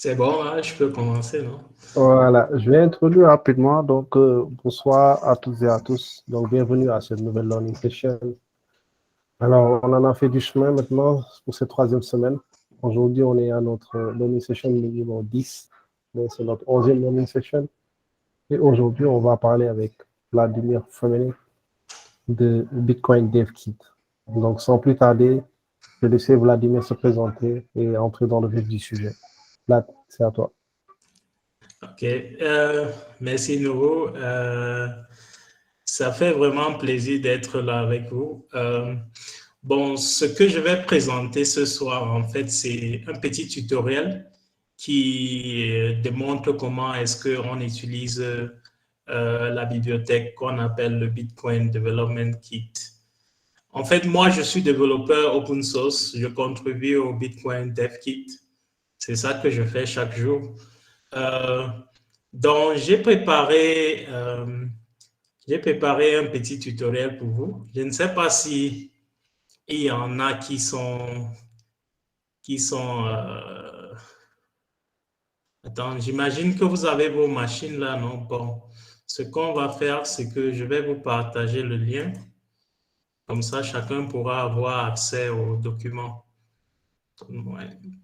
C'est bon, là, je peux commencer, non? Voilà, je vais introduire rapidement. Donc, bonsoir à toutes et à tous. Donc, bienvenue à cette nouvelle learning session. Alors, on en a fait du chemin maintenant pour cette troisième semaine. Aujourd'hui, on est à notre learning session numéro 10. Donc, c'est notre 11e learning session. Et aujourd'hui, on va parler avec Vladimir Fomenik de Bitcoin Dev Kit. Donc, sans plus tarder, je vais laisser Vladimir se présenter et entrer dans le vif du sujet. Vlad, c'est à toi. OK. Merci, Nouro. Ça fait vraiment plaisir d'être là avec vous. Bon, ce que je vais présenter ce soir, en fait, c'est un petit tutoriel qui démontre comment est-ce qu'on utilise la bibliothèque qu'on appelle le Bitcoin Development Kit. En fait, moi, je suis développeur open source. Je contribue au Bitcoin Dev Kit. C'est ça que je fais chaque jour. Euh, donc, j'ai préparé un petit tutoriel pour vous. Je ne sais pas si il y en a qui sont attends, j'imagine que vous avez vos machines là, non? Bon, ce qu'on va faire, c'est que je vais vous partager le lien. Comme ça, chacun pourra avoir accès aux documents. Donne-moi une minute.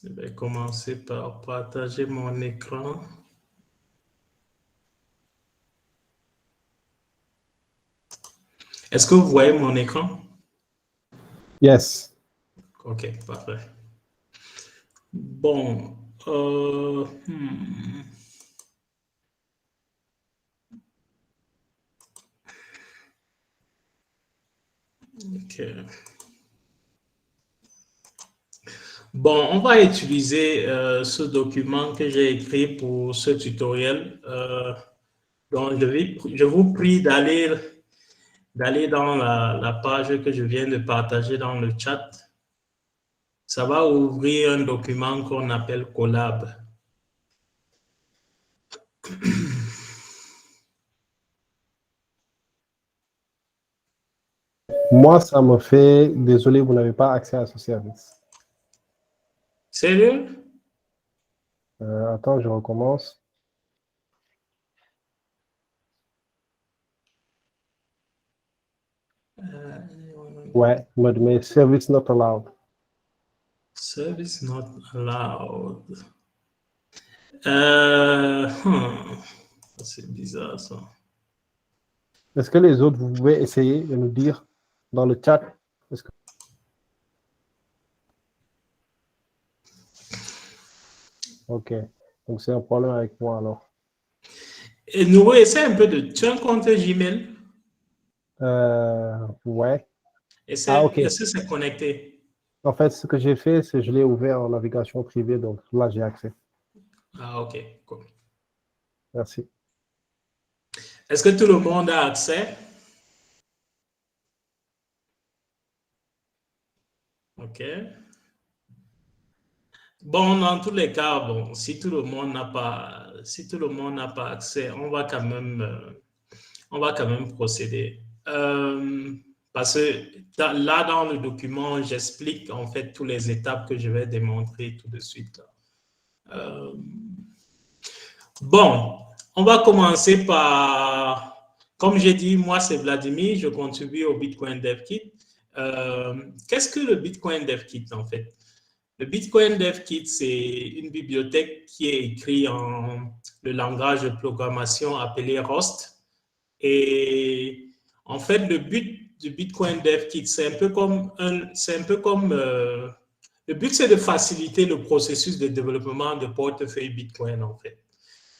Je vais commencer par partager mon écran. Est-ce que vous voyez mon écran? Yes. OK, parfait. Bon, OK. Bon, on va utiliser ce document que j'ai écrit pour ce tutoriel. Donc, je vous prie d'aller dans la page que je viens de partager dans le chat. Ça va ouvrir un document qu'on appelle Collab. Moi, ça me fait, désolé, vous n'avez pas accès à ce service. Sérieux? Attends, je recommence. Ouais, mais service not allowed. Service not allowed. Euh, hmm, C'est bizarre ça. Est-ce que les autres, vous pouvez essayer de nous dire dans le chat? Que... Ok, donc c'est un problème avec moi alors. Et nous, essaie un peu de... Tu as un compte Gmail? Ouais. Ah, Essaie, ok. est-ce que c'est connecté? En fait, ce que j'ai fait, c'est que je l'ai ouvert en navigation privée, donc là, j'ai accès. Ah, ok, cool. Merci. Est-ce que tout le monde a accès? Ok. Bon, dans tous les cas, bon, si tout le monde n'a pas accès, on va quand même procéder. Parce que là, dans le document, j'explique en fait toutes les étapes que je vais démontrer tout de suite. Bon, on va commencer par, comme j'ai dit, moi c'est Vladimir, je contribue au Bitcoin Dev Kit. Qu'est-ce que le Bitcoin Dev Kit en fait? Le Bitcoin Dev Kit, c'est une bibliothèque qui est écrite en le langage de programmation appelé Rust. Et en fait, le but du Bitcoin Dev Kit, le but, c'est de faciliter le processus de développement de portefeuille Bitcoin, en fait.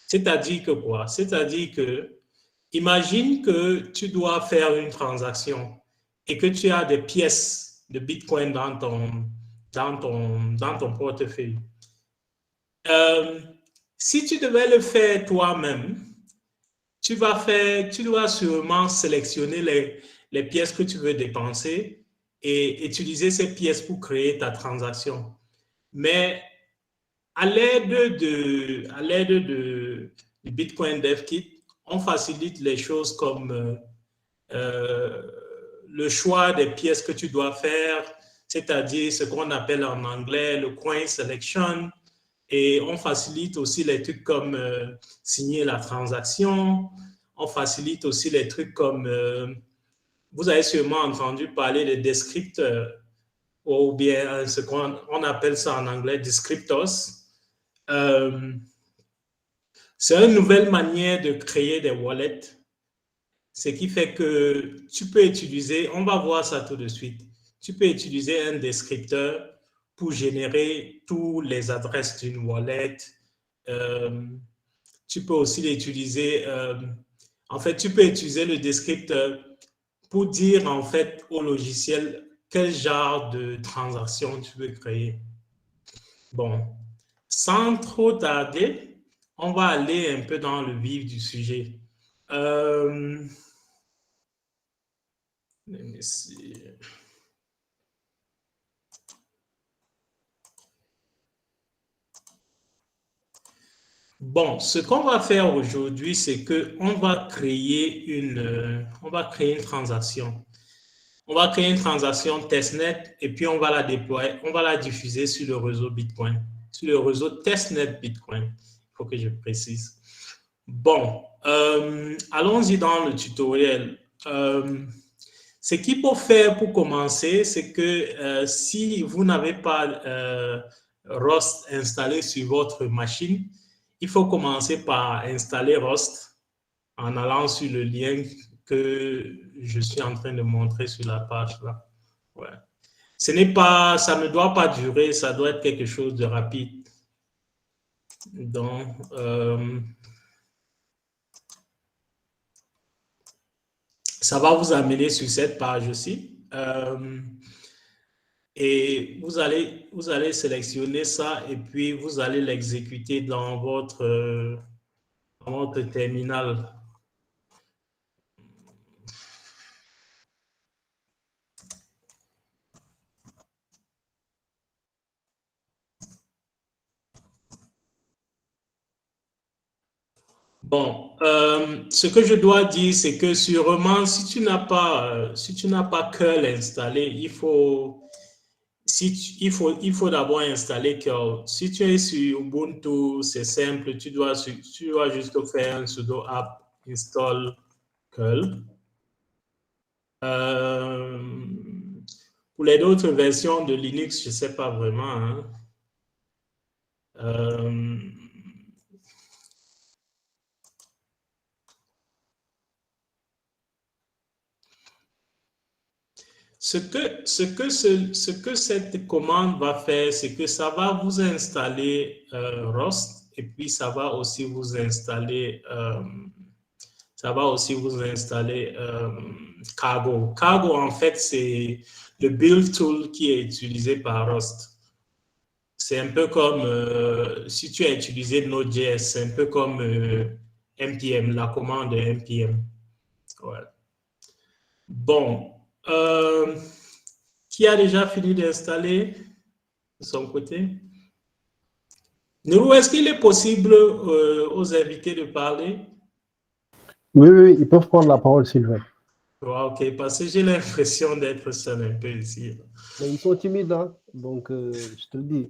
C'est-à-dire que quoi? C'est-à-dire que, imagine que tu dois faire une transaction et que tu as des pièces de Bitcoin dans ton portefeuille. Si tu devais le faire toi-même, tu dois sûrement sélectionner les pièces que tu veux dépenser et utiliser ces pièces pour créer ta transaction. Mais à l'aide du Bitcoin Dev Kit, on facilite les choses comme le choix des pièces que tu dois faire, c'est-à-dire ce qu'on appelle en anglais le coin selection. Et on facilite aussi les trucs comme signer la transaction. On facilite aussi les trucs comme, vous avez sûrement entendu parler des descripteurs, ou bien ce qu'on appelle ça en anglais descriptors. C'est une nouvelle manière de créer des wallets, ce qui fait que tu peux utiliser, on va voir ça tout de suite, tu peux utiliser un descripteur pour générer toutes les adresses d'une wallet. Tu peux aussi l'utiliser, en fait, tu peux utiliser le descripteur pour dire en fait au logiciel quel genre de transaction tu veux créer. Bon, sans trop tarder, on va aller un peu dans le vif du sujet. Let me see. Bon, ce qu'on va faire aujourd'hui, c'est qu'on va créer une transaction. On va créer une transaction testnet et puis on va la déployer, on va la diffuser sur le réseau Bitcoin, sur le réseau testnet Bitcoin. Il faut que je précise. Bon, allons-y dans le tutoriel. Ce qu'il faut faire pour commencer, c'est que si vous n'avez pas Rust installé sur votre machine, il faut commencer par installer Rust en allant sur le lien que je suis en train de montrer sur la page là. Ouais. Ça ne doit pas durer, ça doit être quelque chose de rapide. Donc, ça va vous amener sur cette page aussi. Et vous allez sélectionner ça et puis vous allez l'exécuter dans votre terminal. Bon, ce que je dois dire, c'est que sûrement, si tu n'as pas curl installé, il faut d'abord installer curl. Si tu es sur Ubuntu, c'est simple, tu dois juste faire un sudo apt install curl. Pour les autres versions de Linux, je ne sais pas vraiment. Hein. Ce que cette commande va faire, c'est que ça va vous installer Rust et puis ça va aussi vous installer Cargo. Cargo, en fait, c'est le build tool qui est utilisé par Rust. C'est un peu comme si tu as utilisé Node.js, c'est un peu comme npm, la commande npm. Ouais. Bon. Qui a déjà fini d'installer de son côté? Nourou, est-ce qu'il est possible aux invités de parler? Oui, ils peuvent prendre la parole, Sylvain. Ok, parce que j'ai l'impression d'être seul un peu ici. Mais ils sont timides, hein? Donc je te le dis.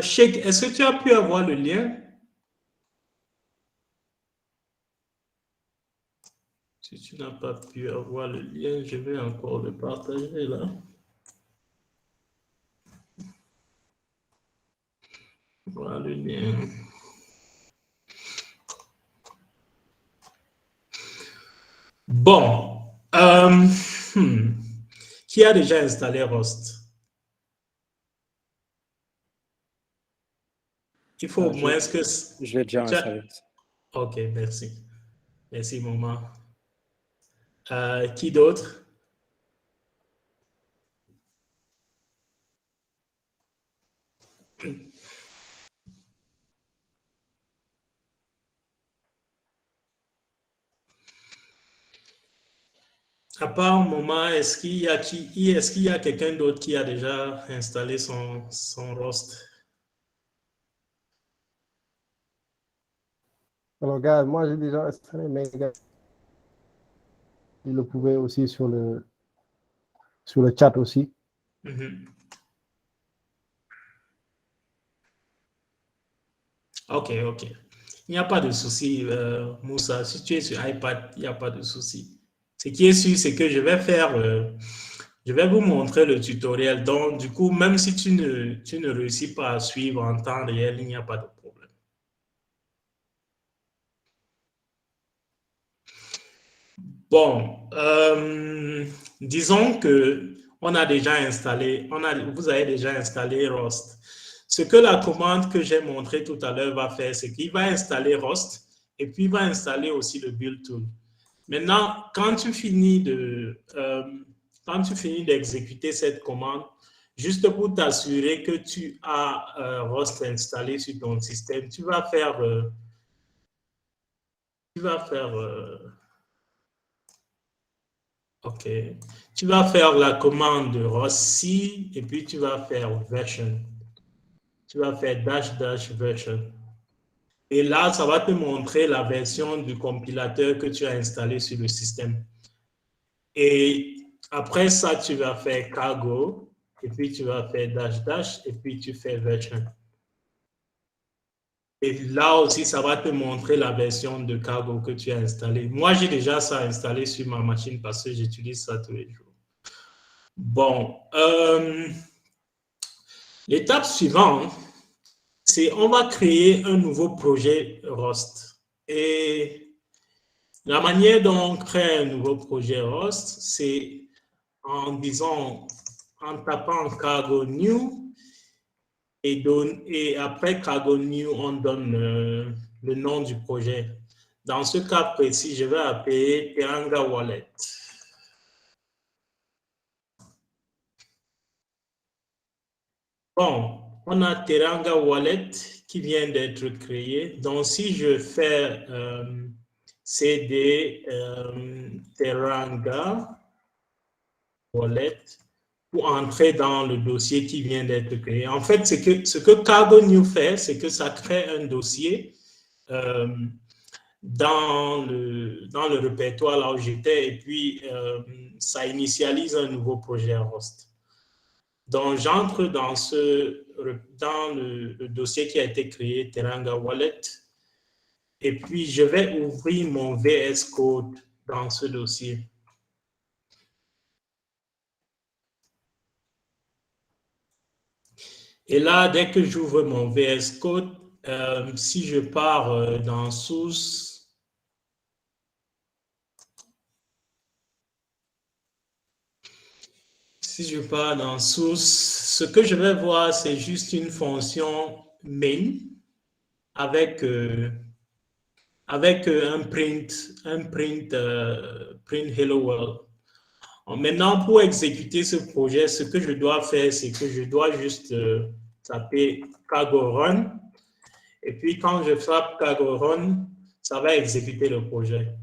Sheikh, est-ce que tu as pu avoir le lien? Si tu n'as pas pu avoir le lien, je vais encore le partager là. Voilà le lien. Bon. Qui a déjà installé Rust? Il faut au moins que... Je l'ai déjà installé. Ok, merci. Merci, maman. Qui d'autre? À part maman, est-ce qu'il y a quelqu'un d'autre qui a déjà installé son Rust? Alors, gars, moi, j'ai déjà installé, mais gars, il le pouvait aussi sur le chat aussi. Mhm. Ok, ok. Il n'y a pas de souci, Moussa. Si tu es sur iPad, il n'y a pas de souci. Ce qui est sûr, c'est que je vais vous montrer le tutoriel. Donc, du coup, même si tu ne réussis pas à suivre en temps réel, il n'y a pas de problème. Bon, disons que vous avez déjà installé Rust. Ce que la commande que j'ai montré tout à l'heure va faire, c'est qu'il va installer Rust et puis il va installer aussi le build tool. Maintenant, quand tu finis d'exécuter cette commande, juste pour t'assurer que tu as Rust installé sur ton système, tu vas faire OK. Tu vas faire la commande Rossi et puis tu vas faire version. Tu vas faire dash version. Et là, ça va te montrer la version du compilateur que tu as installé sur le système. Et après ça, tu vas faire cargo et puis tu vas faire dash et puis tu fais version. Et là aussi, ça va te montrer la version de cargo que tu as installé. Moi, j'ai déjà ça installé sur ma machine parce que j'utilise ça tous les jours. Bon, l'étape suivante, c'est on va créer un nouveau projet Rust. Et la manière dont on crée un nouveau projet Rust, c'est en disant, en tapant cargo new et après cargo new, on donne le nom du projet. Dans ce cas précis, je vais appeler Teranga Wallet. Bon, on a Teranga Wallet qui vient d'être créé. Donc, si je fais CD Teranga Wallet pour entrer dans le dossier qui vient d'être créé. En fait, ce que Cargo New fait, c'est que ça crée un dossier dans le répertoire là où j'étais et puis ça initialise un nouveau projet Rust. Donc, j'entre dans le dossier qui a été créé, Teranga Wallet, et puis je vais ouvrir mon VS Code dans ce dossier. Et là, dès que j'ouvre mon VS Code, si je pars dans Source, ce que je vais voir, c'est juste une fonction main avec un print hello world. Maintenant, pour exécuter ce projet, ce que je dois faire, c'est que je dois juste taper cargo run. Et puis, quand je frappe cargo run, ça va exécuter le projet.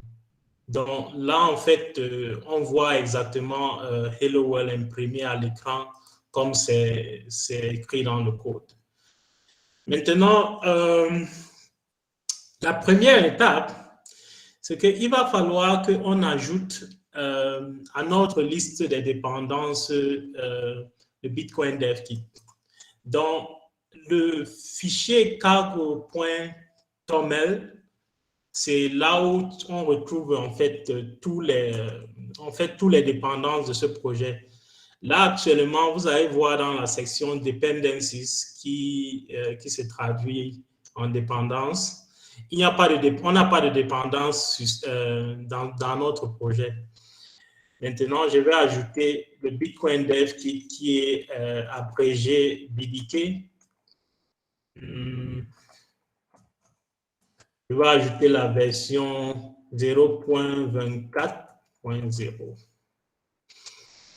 Donc là, en fait, on voit exactement Hello World imprimé à l'écran comme c'est écrit dans le code. Maintenant, la première étape, c'est qu'il va falloir qu'on ajoute à notre liste des dépendances le Bitcoin Dev Kit. Donc, le fichier cargo.toml, c'est là où on retrouve en fait tous les dépendances de ce projet. Là, actuellement, vous allez voir dans la section Dependencies qui se traduit en dépendance. On n'a pas de dépendance dans notre projet. Maintenant, je vais ajouter le Bitcoin Dev qui est abrégé BDK. Je vais ajouter la version 0.24.0.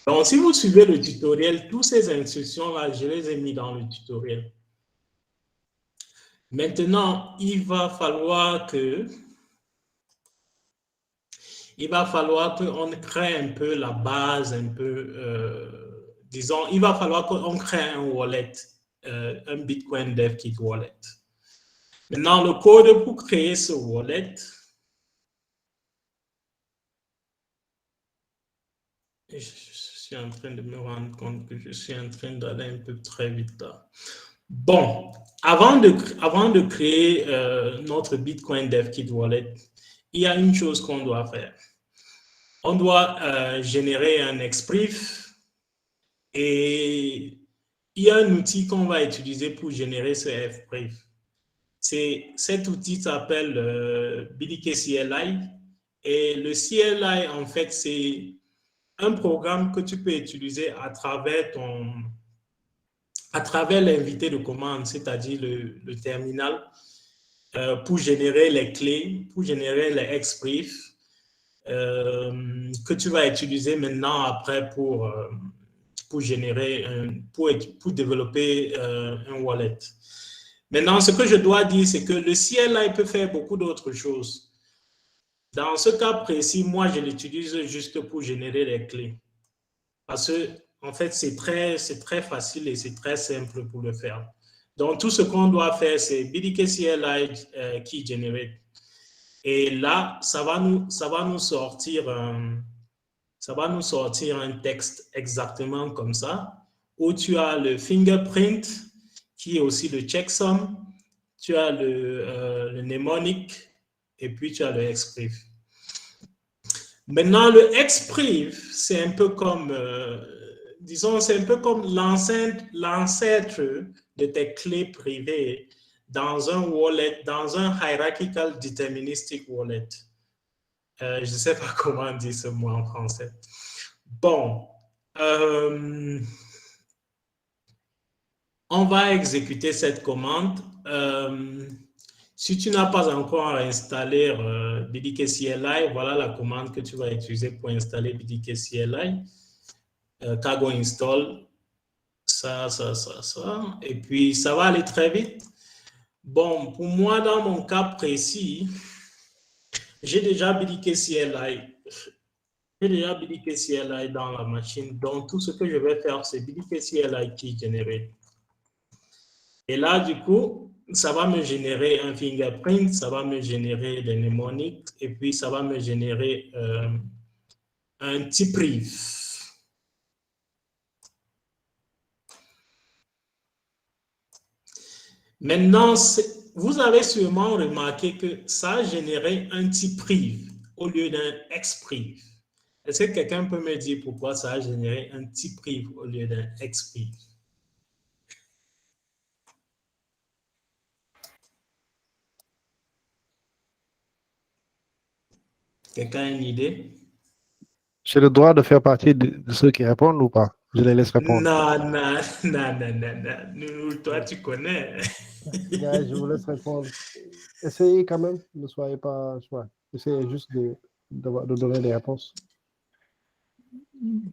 Donc, si vous suivez le tutoriel, toutes ces instructions-là, je les ai mis dans le tutoriel. Maintenant, il va falloir qu'on crée un peu la base, disons, il va falloir qu'on crée un wallet, un Bitcoin Dev Kit wallet. Maintenant, le code pour créer ce wallet, je suis en train de me rendre compte que je suis en train d'aller un peu très vite là. Bon, avant de créer notre Bitcoin DevKit Wallet, il y a une chose qu'on doit faire. On doit générer un exprif et il y a un outil qu'on va utiliser pour générer ce exprif. Cet outil s'appelle BDK-CLI et le CLI, en fait, c'est un programme que tu peux utiliser à travers l'invité de commande, c'est-à-dire le terminal, pour générer les clés, pour générer les exprifs que tu vas utiliser maintenant après pour générer, pour développer un wallet. Maintenant, ce que je dois dire, c'est que le CLI peut faire beaucoup d'autres choses. Dans ce cas précis, moi, je l'utilise juste pour générer les clés. Parce que, en fait, c'est très facile et c'est très simple pour le faire. Donc, tout ce qu'on doit faire, c'est BDK CLI key generate. Et là, ça va nous sortir un texte exactement comme ça, où tu as le fingerprint, qui est aussi le checksum, tu as le mnemonic, et puis tu as le exprif. Maintenant, le exprif, c'est un peu comme, disons, c'est un peu comme l'ancêtre de tes clés privées dans un wallet, dans un hierarchical deterministic wallet. Je ne sais pas comment dire ce mot en français. Bon, on va exécuter cette commande. Si tu n'as pas encore installé BDK CLI, voilà la commande que tu vas utiliser pour installer BDK CLI. Cargo install, ça, et puis ça va aller très vite. Bon, pour moi, dans mon cas précis, j'ai déjà BDK CLI. J'ai déjà BDK CLI dans la machine, donc tout ce que je vais faire, c'est BDK CLI key generate. Et là, du coup, ça va me générer un fingerprint, ça va me générer des mnémoniques, et puis ça va me générer un typriv. Maintenant, vous avez sûrement remarqué que ça a généré un typriv au lieu d'un expriv. Est-ce que quelqu'un peut me dire pourquoi ça a généré un typriv au lieu d'un expriv? Quelqu'un a une idée? J'ai le droit de faire partie de ceux qui répondent ou pas? Je les laisse répondre. Non. Toi, tu connais. Gars, je vous laisse répondre. Essayez quand même, ne soyez pas... Essayez juste de donner des réponses.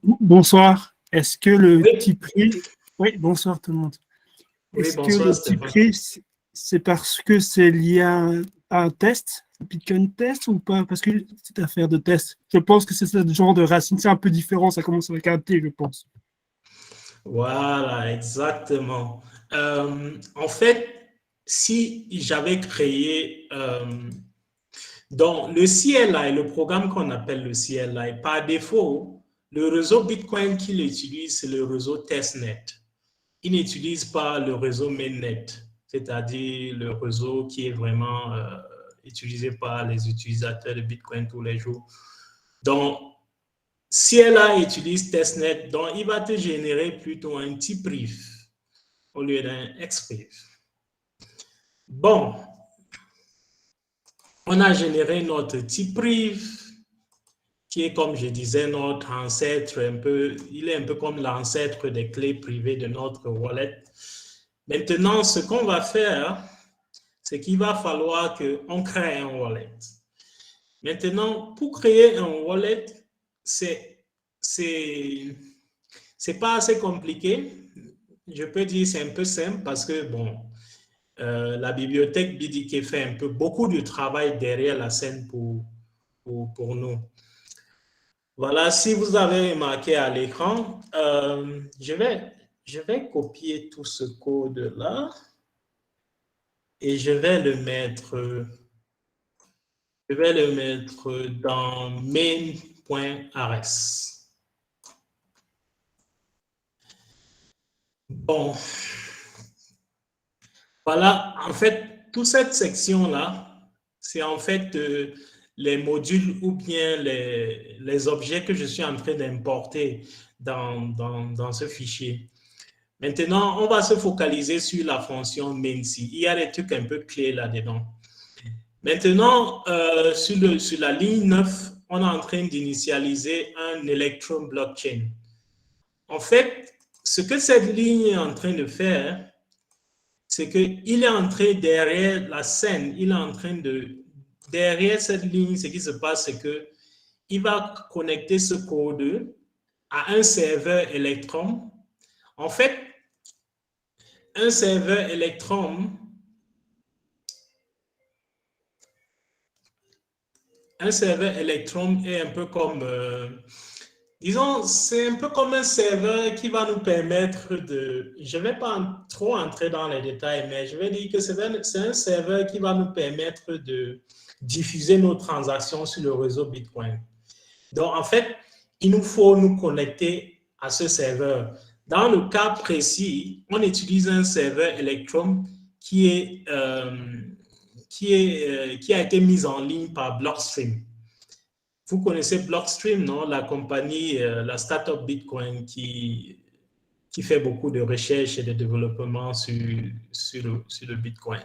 Bonsoir. Est-ce que le Oui. typerie... Oui, bonsoir tout le monde. Oui, Est-ce que bonsoir, le Stéphane. typerie, c'est parce que c'est lié à un test, un Bitcoin test ou pas? Parce que cette affaire de test, je pense que c'est ce genre de racine, c'est un peu différent, ça commence avec un T, je pense. Voilà, exactement. En fait, si j'avais créé donc le CLI, le programme qu'on appelle le CLI, par défaut, le réseau Bitcoin qu'il utilise, c'est le réseau testnet. Il n'utilise pas le réseau mainnet, c'est-à-dire le réseau qui est vraiment utilisé par les utilisateurs de Bitcoin tous les jours. Donc, CLI utilise testnet, donc il va te générer plutôt un typriv au lieu d'un expriv. Bon, on a généré notre typriv qui est, comme je disais, notre ancêtre un peu, il est un peu comme l'ancêtre des clés privées de notre wallet. Maintenant, ce qu'on va faire, c'est qu'il va falloir qu'on crée un wallet. Maintenant, pour créer un wallet, c'est pas assez compliqué. Je peux dire c'est un peu simple parce que, bon, la bibliothèque BDK fait un peu beaucoup de travail derrière la scène pour nous. Voilà, si vous avez remarqué à l'écran, je vais copier tout ce code-là. et je vais le mettre dans main.rs. Bon, voilà, en fait, toute cette section-là, c'est en fait les modules ou bien les objets que je suis en train d'importer dans ce fichier. Maintenant, on va se focaliser sur la fonction mainC. Il y a des trucs un peu clés là-dedans. Maintenant, sur la ligne 9, on est en train d'initialiser un Electrum blockchain. En fait, ce que cette ligne est en train de faire, c'est qu'il est en train, derrière la scène, il est en train de, derrière cette ligne, ce qui se passe, c'est qu'il va connecter ce code à un serveur Electrum. En fait, un serveur Electrum, est un peu comme, disons, c'est un peu comme un serveur qui va nous permettre de, je ne vais pas trop entrer dans les détails, mais je vais dire que c'est un serveur qui va nous permettre de diffuser nos transactions sur le réseau Bitcoin. Donc, en fait, il nous faut nous connecter à ce serveur. Dans le cas précis, on utilise un serveur Electrum qui a été mis en ligne par Blockstream. Vous connaissez Blockstream, non? La compagnie, la startup Bitcoin qui fait beaucoup de recherche et de développement sur le Bitcoin.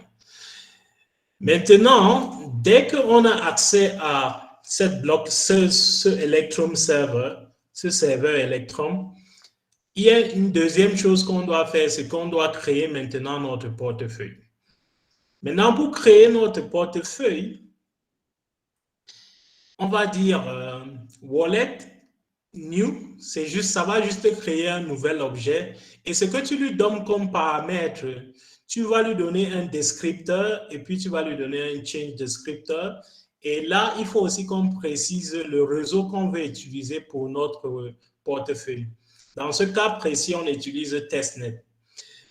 Maintenant, dès qu'on a accès à ce Electrum server, ce serveur Electrum, il y a une deuxième chose qu'on doit faire, c'est qu'on doit créer maintenant notre portefeuille. Maintenant, pour créer notre portefeuille, on va dire wallet new, c'est juste, ça va juste créer un nouvel objet. Et ce que tu lui donnes comme paramètre, tu vas lui donner un descripteur et puis tu vas lui donner un change descripteur. Et là, il faut aussi qu'on précise le réseau qu'on veut utiliser pour notre portefeuille. Dans ce cas précis, on utilise testnet.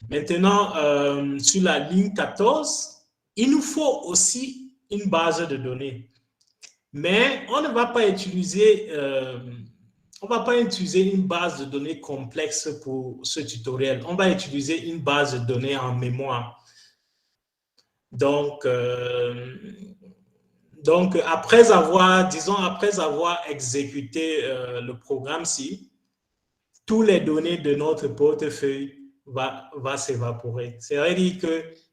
Maintenant, sur la ligne 14, il nous faut aussi une base de données. Mais on ne va pas utiliser, une base de données complexe pour ce tutoriel. On va utiliser une base de données en mémoire. Donc après avoir exécuté le programme-ci, toutes les données de notre portefeuille va s'évaporer. C'est-à-dire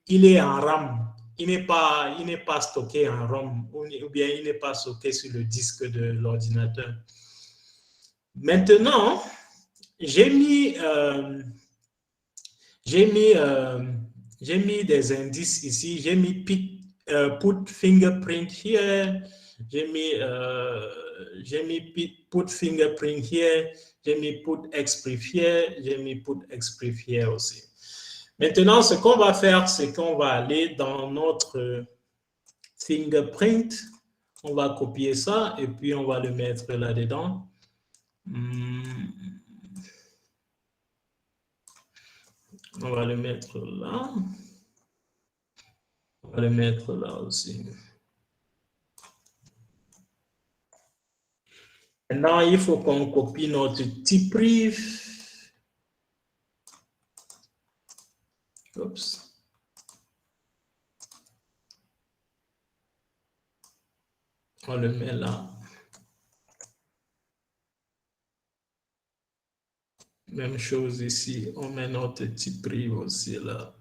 qu'il est en RAM. Il n'est pas stocké en ROM ou bien il n'est pas stocké sur le disque de l'ordinateur. Maintenant, j'ai mis des indices ici. J'ai mis put fingerprint here. J'ai mis put fingerprint here. J'ai mis put exprif here. J'ai mis put exprif here aussi. Maintenant, ce qu'on va faire, c'est qu'on va aller dans notre fingerprint. On va copier ça et puis on va le mettre là-dedans. On va le mettre là. On va le mettre là aussi. Maintenant, il faut qu'on copie notre tpriv. Oups. On le met là. Même chose ici, on met notre tpriv aussi là.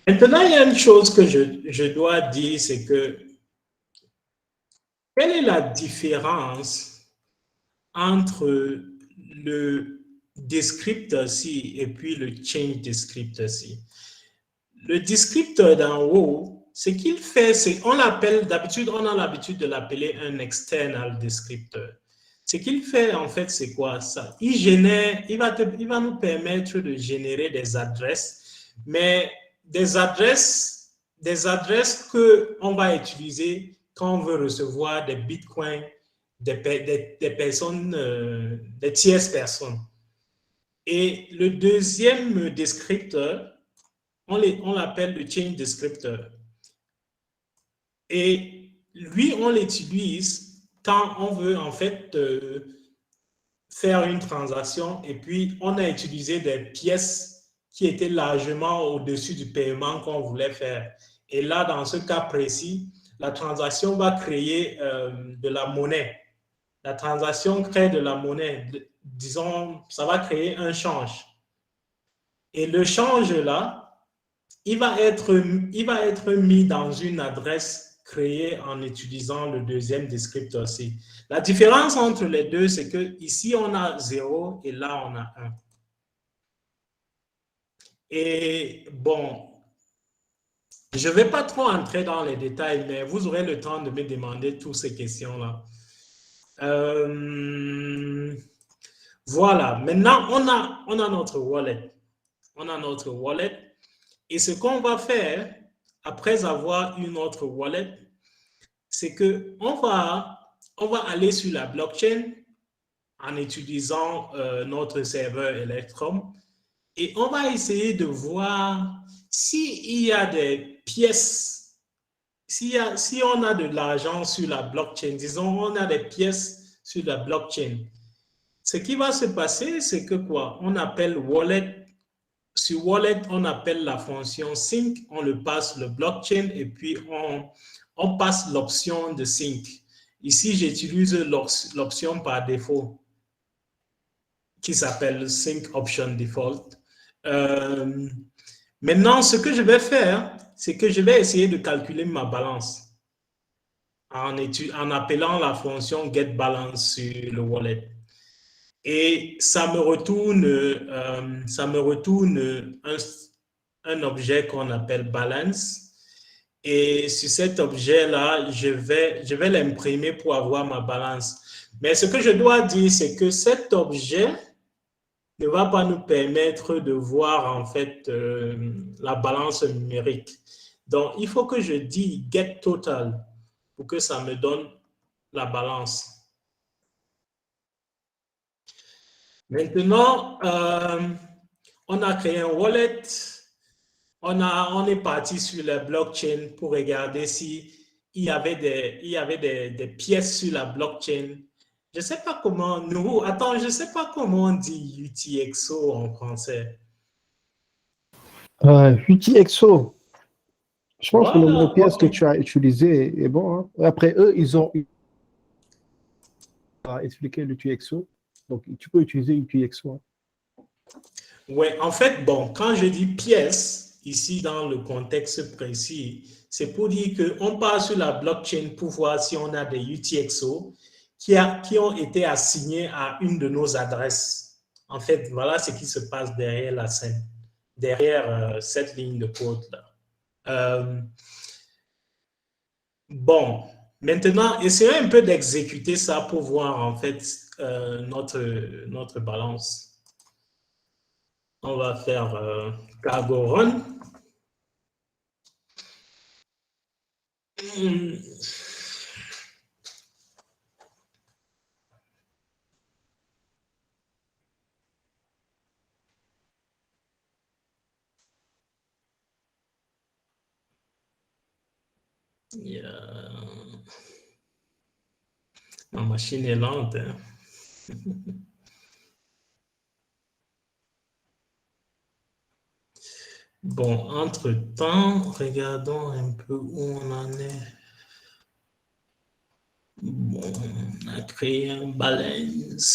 Maintenant, il y a une chose que je dois dire, c'est que quelle est la différence entre le descriptor-ci et puis le change descriptor-ci? Le descriptor d'en haut, ce qu'il fait, c'est on l'appelle, d'habitude, on a l'habitude de l'appeler un external descriptor. Ce qu'il fait, en fait, c'est quoi ça? Il va nous permettre de générer des adresses, mais des adresses qu'on va utiliser quand on veut recevoir des bitcoins des personnes, des tierces personnes. Et le deuxième descripteur, on l'appelle le change descriptor. Et lui, on l'utilise quand on veut en fait faire une transaction et puis on a utilisé des pièces qui étaient largement au-dessus du paiement qu'on voulait faire. Et là, dans ce cas précis, la transaction va créer de la monnaie. La transaction crée de la monnaie. Disons, ça va créer un change. Et le change là, il va être mis dans une adresse créée en utilisant le deuxième descripteur aussi. La différence entre les deux, c'est que ici on a 0 et là on a 1. Et bon, je ne vais pas trop entrer dans les détails, mais vous aurez le temps de me demander toutes ces questions-là. Voilà, maintenant on a notre wallet. On a notre wallet. Et ce qu'on va faire, après avoir une autre wallet, c'est qu'on va aller sur la blockchain en utilisant notre serveur Electrum et on va essayer de voir s'il y a des pièces, si on a de l'argent sur la blockchain, disons, on a des pièces sur la blockchain. Ce qui va se passer, c'est que quoi? On appelle wallet. Sur Wallet, on appelle la fonction sync, on le passe le blockchain et puis on passe l'option de sync. Ici, j'utilise l'option par défaut qui s'appelle sync option default. Maintenant, ce que je vais faire, c'est que je vais essayer de calculer ma balance en appelant la fonction getBalance sur le wallet. Et ça me retourne un objet qu'on appelle balance. Et sur cet objet-là, je vais l'imprimer pour avoir ma balance. Mais ce que je dois dire, c'est que cet objet ne va pas nous permettre de voir en fait la balance numérique. Donc, il faut que je dise get total pour que ça me donne la balance. Maintenant, on a créé un wallet, on est parti sur la blockchain pour regarder s'il y avait des pièces sur la blockchain. Je ne sais pas comment je ne sais pas comment on dit UTXO en français. UTXO. Je pense que le mot Voilà, pièce ok. que tu as utilisé est bon. Hein. Après, eux, ils ont expliqué l'UTXO. Donc, tu peux utiliser UTXO. Hein. Oui, en fait, bon, quand je dis pièce, ici dans le contexte précis, c'est pour dire qu'on part sur la blockchain pour voir si on a des UTXO qui ont été assignés à une de nos adresses. En fait, voilà ce qui se passe derrière la scène, derrière cette ligne de code-là. Bon, maintenant, essayons un peu d'exécuter ça pour voir en fait notre balance. On va faire cargo run. Ma machine est lente. Hein. Bon, entre-temps, regardons un peu où on en est. Bon, on a créé un balance.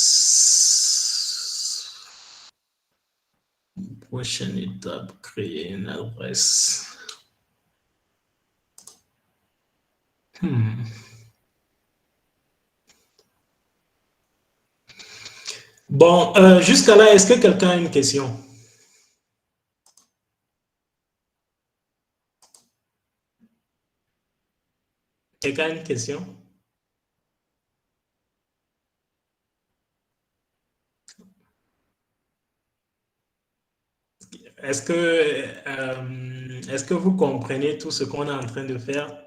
Prochaine étape, créer une adresse. Bon, jusqu'à là, est-ce que quelqu'un a une question? Quelqu'un a une question? Est-ce que vous comprenez tout ce qu'on est en train de faire?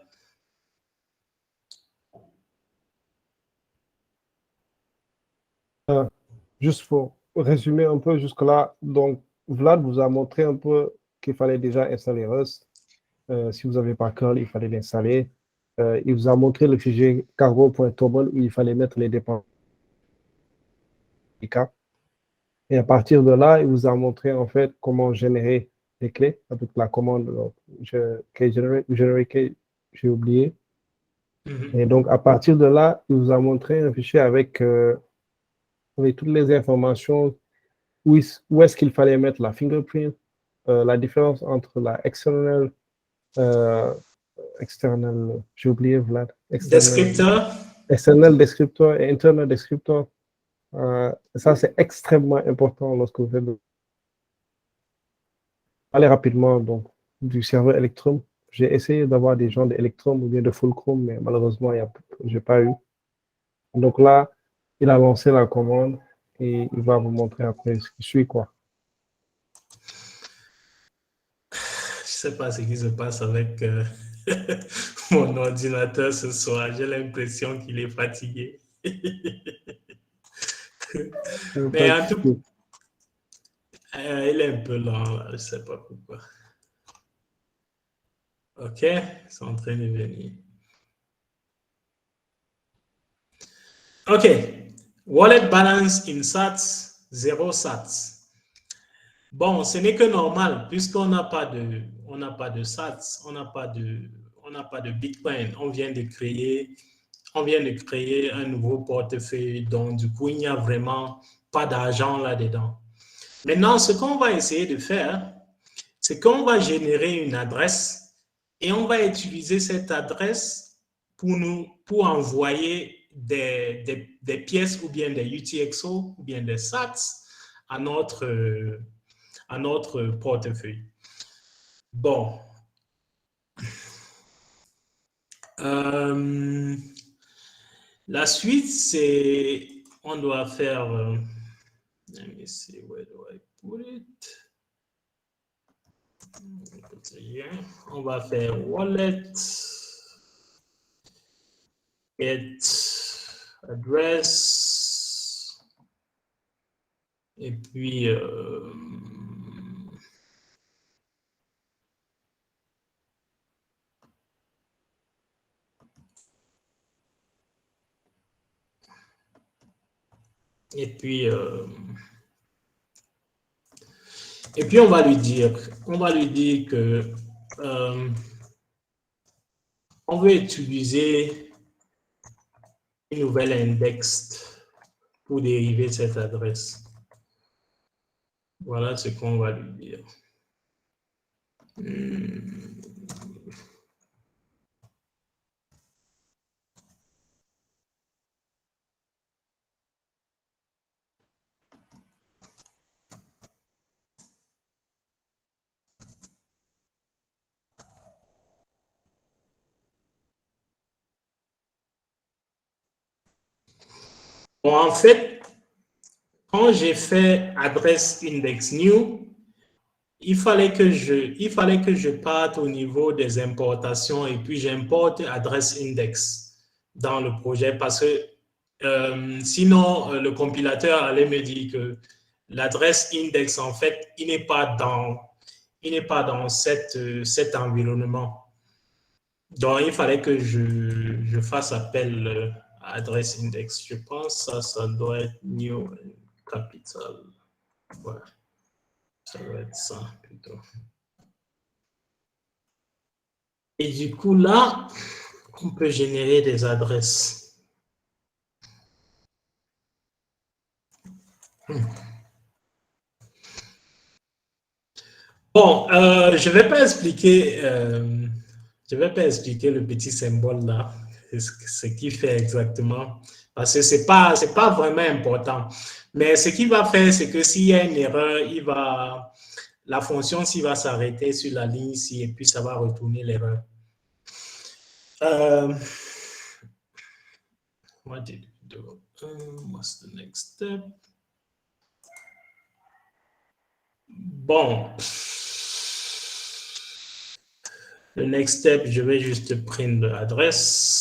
Juste pour résumer un peu jusque-là, donc Vlad vous a montré un peu qu'il fallait déjà installer Rust. Si vous n'avez pas curl, il fallait l'installer. Il vous a montré le fichier cargo.toml où il fallait mettre les dépendances. Et à partir de là, il vous a montré en fait comment générer les clés avec la commande j'ai oublié. Et donc, à partir de là, il vous a montré un fichier avec toutes les informations, où est-ce qu'il fallait mettre la fingerprint, la différence entre la external, j'ai oublié, Vlad, Descripteur. external descriptor et internal descriptor. Ça, c'est extrêmement important lorsque vous faites aller rapidement donc, du serveur Electrum. J'ai essayé d'avoir des gens d'Electrum ou bien de Fulcrum, mais malheureusement, je n'ai pas eu. Donc là, il a lancé la commande et il va vous montrer après ce qui suit, quoi. Je ne sais pas ce qui se passe avec mon ordinateur ce soir. J'ai l'impression qu'il est fatigué. Mais en tout il est un peu lent, là. Je ne sais pas pourquoi. OK, c'est en train de venir. OK, wallet balance in sats, 0 sats. Bon, ce n'est que normal puisqu'on n'a pas de sats, on n'a pas de Bitcoin. On vient de créer un nouveau portefeuille, donc du coup, il n'y a vraiment pas d'argent là-dedans. Maintenant, ce qu'on va essayer de faire, c'est qu'on va générer une adresse et on va utiliser cette adresse pour envoyer des pièces ou bien des UTXO ou bien des SATs à notre portefeuille. Bon. La suite, c'est on doit faire let me see, where do I put it? On va faire wallet get address et puis on va lui dire que on veut utiliser une nouvelle index pour dériver cette adresse. Voilà ce qu'on va lui dire. Bon, en fait, quand j'ai fait adresse index new, il fallait que je parte au niveau des importations et puis j'importe adresse index dans le projet parce que sinon le compilateur allait me dire que l'adresse index, en fait, il n'est pas dans cet environnement. Donc, il fallait que je fasse appel à adresse index. Je pense que ça doit être new capital. Ouais. Ça doit être ça plutôt. Et du coup, là, on peut générer des adresses. Bon, je ne vais pas expliquer le petit symbole là, ce qu'il fait exactement, parce que c'est pas vraiment important. Mais ce qu'il va faire, c'est que s'il y a une erreur, la fonction s'il va s'arrêter sur la ligne ici et puis ça va retourner l'erreur. What did we do? What's the next step? Bon. Le next step, je vais juste prendre l'adresse.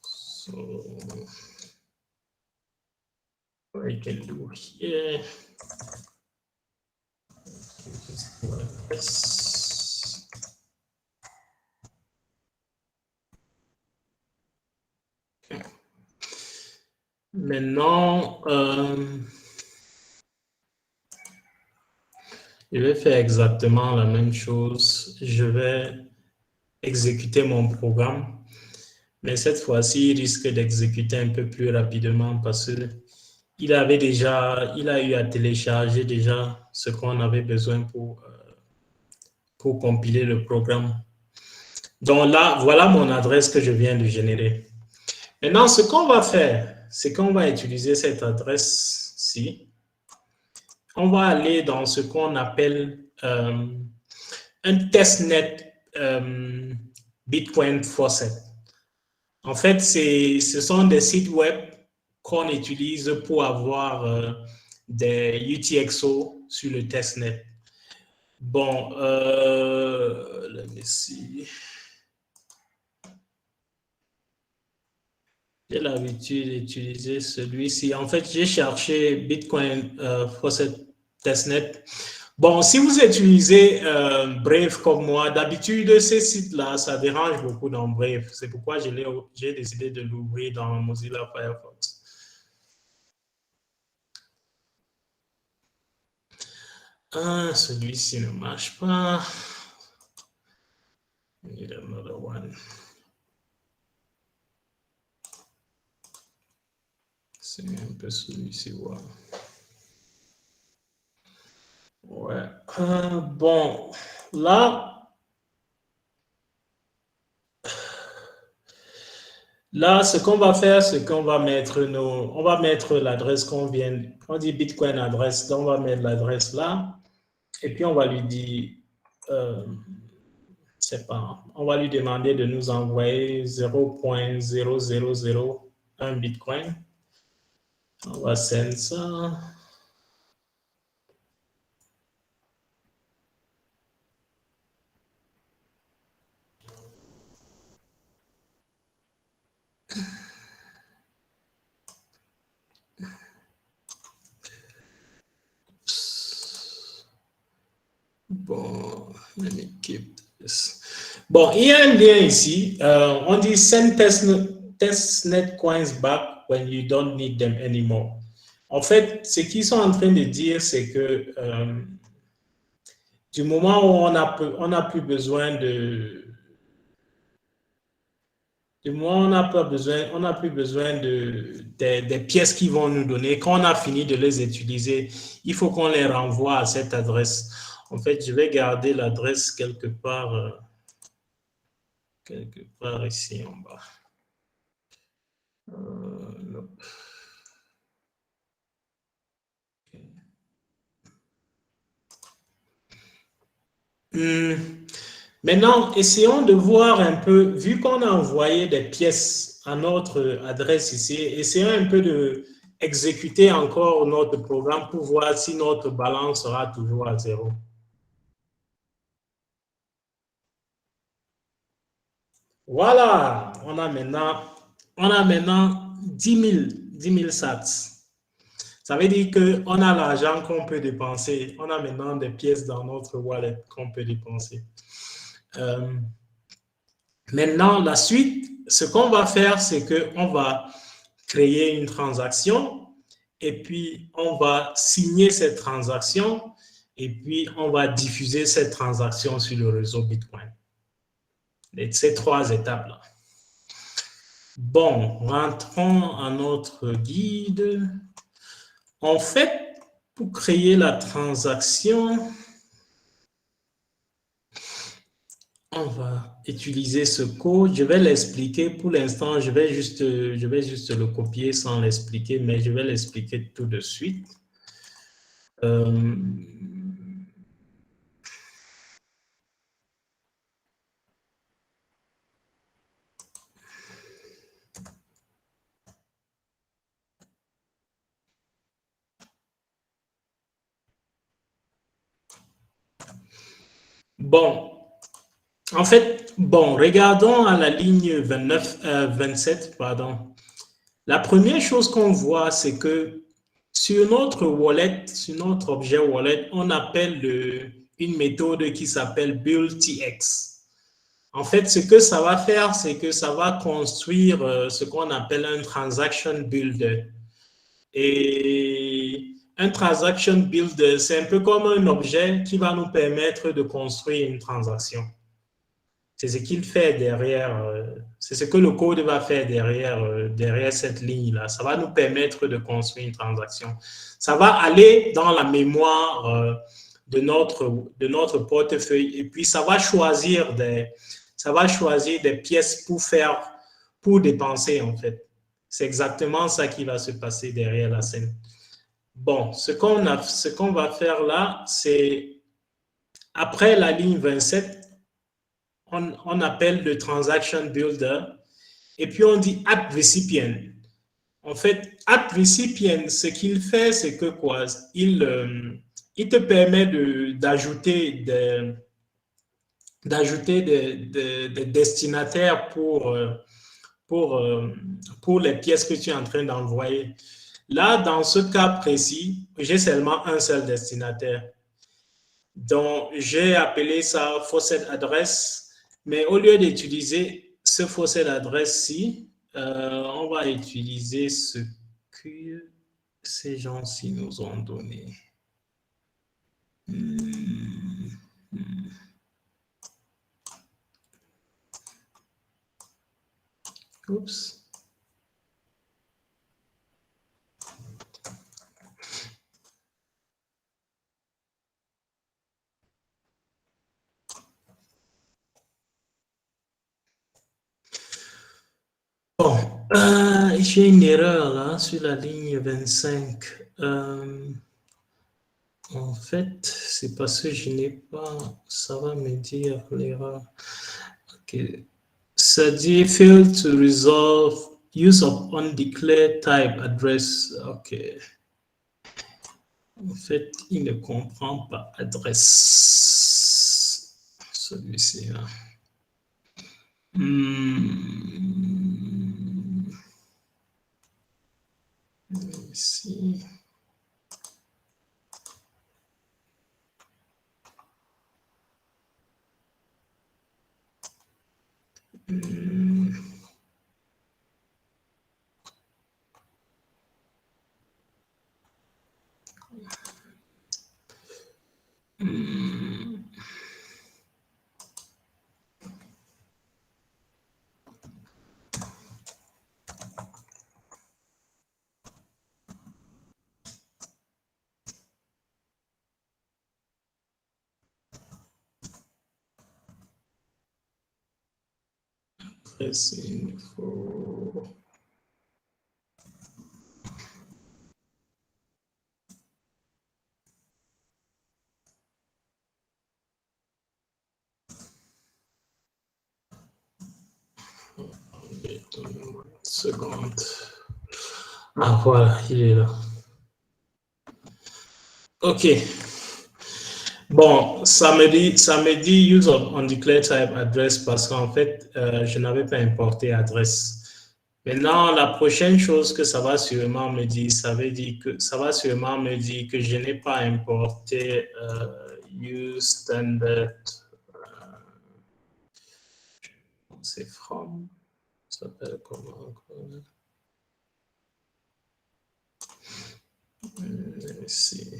So, we can do here. Maintenant, je vais faire exactement la même chose. Je vais exécuter mon programme, mais cette fois-ci, il risque d'exécuter un peu plus rapidement parce que il a eu à télécharger déjà ce qu'on avait besoin pour compiler le programme. Donc là, voilà mon adresse que je viens de générer. Maintenant, ce qu'on va faire, c'est qu'on va utiliser cette adresse-ci. On va aller dans ce qu'on appelle un testnet Bitcoin Faucet. En fait, ce sont des sites web qu'on utilise pour avoir des UTXO sur le testnet. Bon, let me see. J'ai l'habitude d'utiliser celui-ci. En fait, j'ai cherché Bitcoin Faucet Testnet. Bon, si vous utilisez Brave comme moi, d'habitude, ces sites-là, ça dérange beaucoup dans Brave. C'est pourquoi j'ai décidé de l'ouvrir dans Mozilla Firefox. Celui-ci ne marche pas. I need another one. C'est un peu celui-ci, voilà. Ouais. Bon, là, ce qu'on va faire, c'est qu'on va mettre l'adresse qu'on vient, on dit Bitcoin adresse, donc on va mettre l'adresse là, et puis on va lui dire, on va lui demander de nous envoyer 0.0001 Bitcoin. On va send ça. Bon, let me keep this. Bon, il y a un lien ici. On dit send testnet coins back when you don't need them anymore. En fait, ce qu'ils sont en train de dire, c'est que du moment où on n'a plus besoin des pièces qu'ils vont nous donner, quand on a fini de les utiliser, il faut qu'on les renvoie à cette adresse. En fait, je vais garder l'adresse quelque part ici en bas. Non. Maintenant, essayons de voir un peu, vu qu'on a envoyé des pièces à notre adresse ici, essayons un peu de exécuter encore notre programme pour voir si notre balance sera toujours à 0. Voilà, on a maintenant 10 000 sats. Ça veut dire qu'on a l'argent qu'on peut dépenser. On a maintenant des pièces dans notre wallet qu'on peut dépenser. Maintenant, la suite, ce qu'on va faire, c'est qu'on va créer une transaction et puis on va signer cette transaction et puis on va diffuser cette transaction sur le réseau Bitcoin. Et ces 3 étapes-là. Bon, rentrons à notre guide. En fait, pour créer la transaction, on va utiliser ce code. Je vais l'expliquer. Pour l'instant, je vais juste le copier sans l'expliquer, mais je vais l'expliquer tout de suite. Bon, en fait, regardons à la ligne 27, pardon. La première chose qu'on voit, c'est que sur notre wallet, sur notre objet wallet, on appelle une méthode qui s'appelle BuildTX. En fait, ce que ça va faire, c'est que ça va construire ce qu'on appelle un transaction builder. Et un transaction builder, c'est un peu comme un objet qui va nous permettre de construire une transaction. C'est ce qu'il fait derrière, c'est ce que le code va faire derrière cette ligne-là. Ça va nous permettre de construire une transaction. Ça va aller dans la mémoire de notre portefeuille et puis ça va choisir des pièces pour dépenser en fait. C'est exactement ça qui va se passer derrière la scène. Bon, ce qu'on va faire là, c'est après la ligne 27, on appelle le transaction builder et puis on dit add recipient. En fait, add recipient, ce qu'il fait, c'est que quoi? Il te permet d'ajouter des destinataires pour les pièces que tu es en train d'envoyer. Là, dans ce cas précis, j'ai seulement un seul destinataire. Donc, j'ai appelé ça faucet adresse. Mais au lieu d'utiliser ce faucet d'adresse-ci, on va utiliser ce que ces gens-ci nous ont donné. Oups. Bon, j'ai une erreur là sur la ligne 25. En fait, c'est parce que je n'ai pas, ça va me dire l'erreur. Ok. Ça dit fail to resolve use of undeclared type address. Ok. En fait, il ne comprend pas adresse. Celui-ci là. Ici. Il faut... Une seconde. Ah voilà, il est là. Ok. Bon, ça me dit use of undeclared type address parce qu'en fait, je n'avais pas importé adresse. Maintenant, la prochaine chose que ça va sûrement me dire, ça va sûrement me dire que je n'ai pas importé use standard. C'est from. Ça s'appelle comment encore? Ici.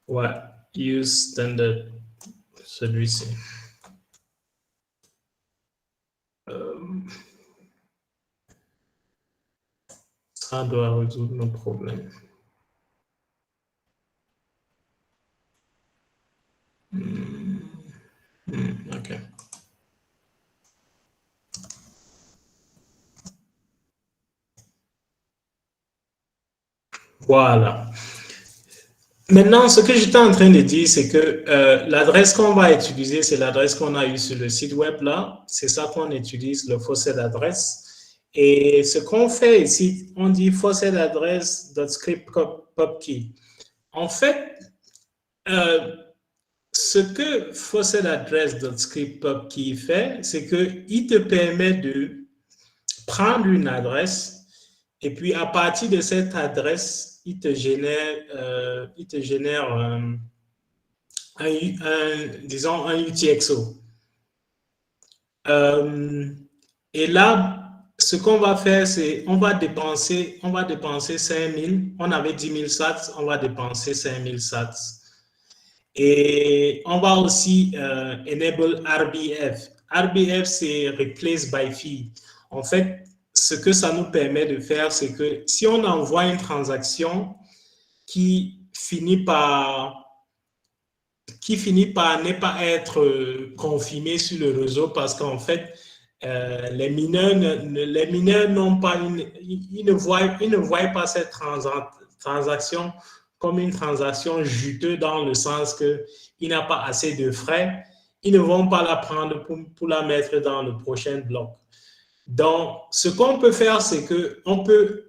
Ouais, use standard, celui-ci. Ça doit résoudre nos problèmes. Ok. Voilà. Maintenant, ce que j'étais en train de dire, c'est que l'adresse qu'on va utiliser, c'est l'adresse qu'on a eue sur le site web là. C'est ça qu'on utilise, le faucet d'adresse. Et ce qu'on fait ici, on dit faucet d'adresse.script pubkey. En fait, ce que faucet d'adresse.script pubkey fait, c'est qu'il te permet de prendre une adresse Et puis, à partir de cette adresse, il te génère disons, un UTXO. Et là, ce qu'on va faire, c'est on va dépenser 5 000. On avait 10 000 sats, on va dépenser 5 000 sats. Et on va aussi enable RBF. RBF, c'est Replace by Fee. En fait, ce que ça nous permet de faire, c'est que si on envoie une transaction qui finit par ne pas être confirmée sur le réseau parce qu'en fait, les mineurs n'ont pas ils ne voient pas cette transaction comme une transaction juteuse dans le sens qu'il n'a pas assez de frais. Ils ne vont pas la prendre pour la mettre dans le prochain bloc. Donc, ce qu'on peut faire, c'est qu'on peut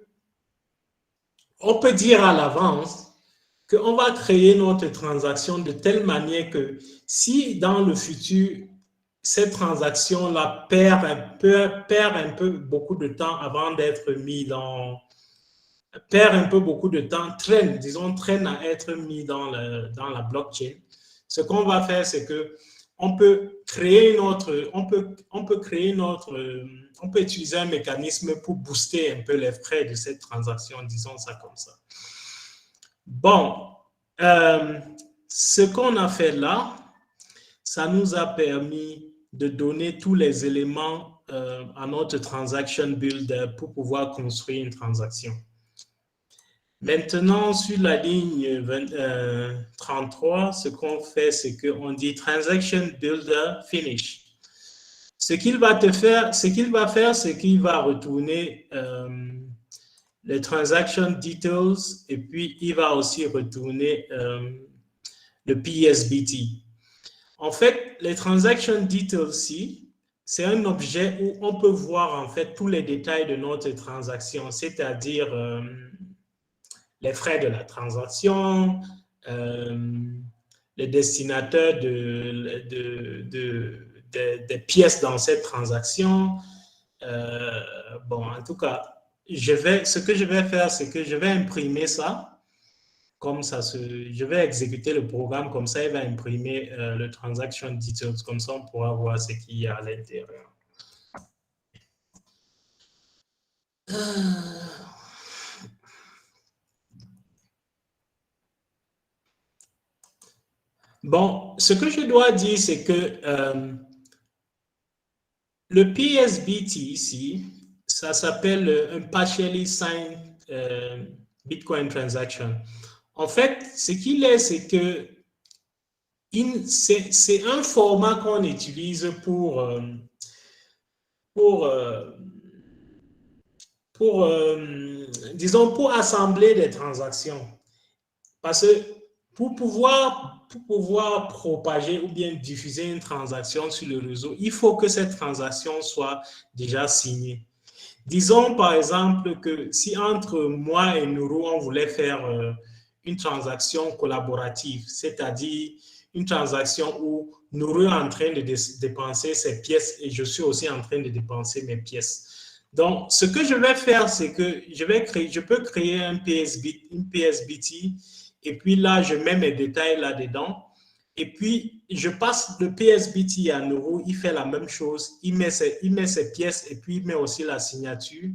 dire à l'avance qu'on va créer notre transaction de telle manière que si dans le futur, cette transaction-là perd un peu beaucoup de temps avant d'être mis perd un peu beaucoup de temps, traîne à être mis dans la blockchain. Ce qu'on va faire, c'est que on peut utiliser un mécanisme pour booster un peu les frais de cette transaction, disons ça comme ça. Bon, ce qu'on a fait là, ça nous a permis de donner tous les éléments à notre transaction builder pour pouvoir construire une transaction. Maintenant, sur la ligne 33, ce qu'on fait, c'est qu'on dit transaction builder finish. Ce qu'il va faire, c'est qu'il va retourner les transaction details et puis il va aussi retourner le PSBT. En fait, les transaction details ici, c'est un objet où on peut voir en fait tous les détails de notre transaction, c'est-à-dire les frais de la transaction, le destinataire des pièces dans cette transaction. Bon, en tout cas, ce que je vais faire, c'est que je vais imprimer ça. Comme ça, je vais exécuter le programme, comme ça, il va imprimer le transaction details, comme ça, on pourra voir ce qu'il y a à l'intérieur. Bon, ce que je dois dire, c'est que le PSBT ici, ça s'appelle un partially signed Bitcoin transaction. En fait, ce qu'il est, c'est que c'est un format qu'on utilise pour disons, pour assembler des transactions. Parce que pour pouvoir propager ou bien diffuser une transaction sur le réseau, il faut que cette transaction soit déjà signée. Disons par exemple que si entre moi et Nourou, on voulait faire une transaction collaborative, c'est-à-dire une transaction où Nourou est en train de dépenser ses pièces et je suis aussi en train de dépenser mes pièces. Donc, ce que je vais faire, c'est que je peux créer une PSBT et puis là, je mets mes détails là-dedans. Et puis, je passe le PSBT à Nourou, il fait la même chose, il met ses pièces et puis il met aussi la signature.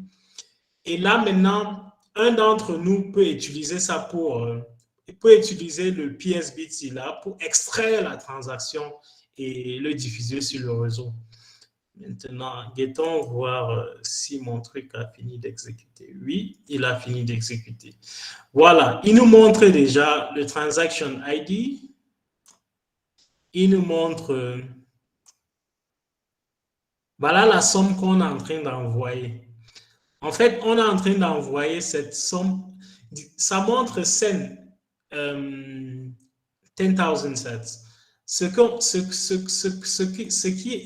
Et là, maintenant, un d'entre nous peut utiliser ça peut utiliser le PSBT là pour extraire la transaction et le diffuser sur le réseau. Maintenant, guettons voir si mon truc a fini d'exécuter. Oui, il a fini d'exécuter. Voilà, il nous montre déjà le transaction ID. Il nous montre, voilà la somme qu'on est en train d'envoyer. En fait, on est en train d'envoyer cette somme. Ça montre 10,000 sats.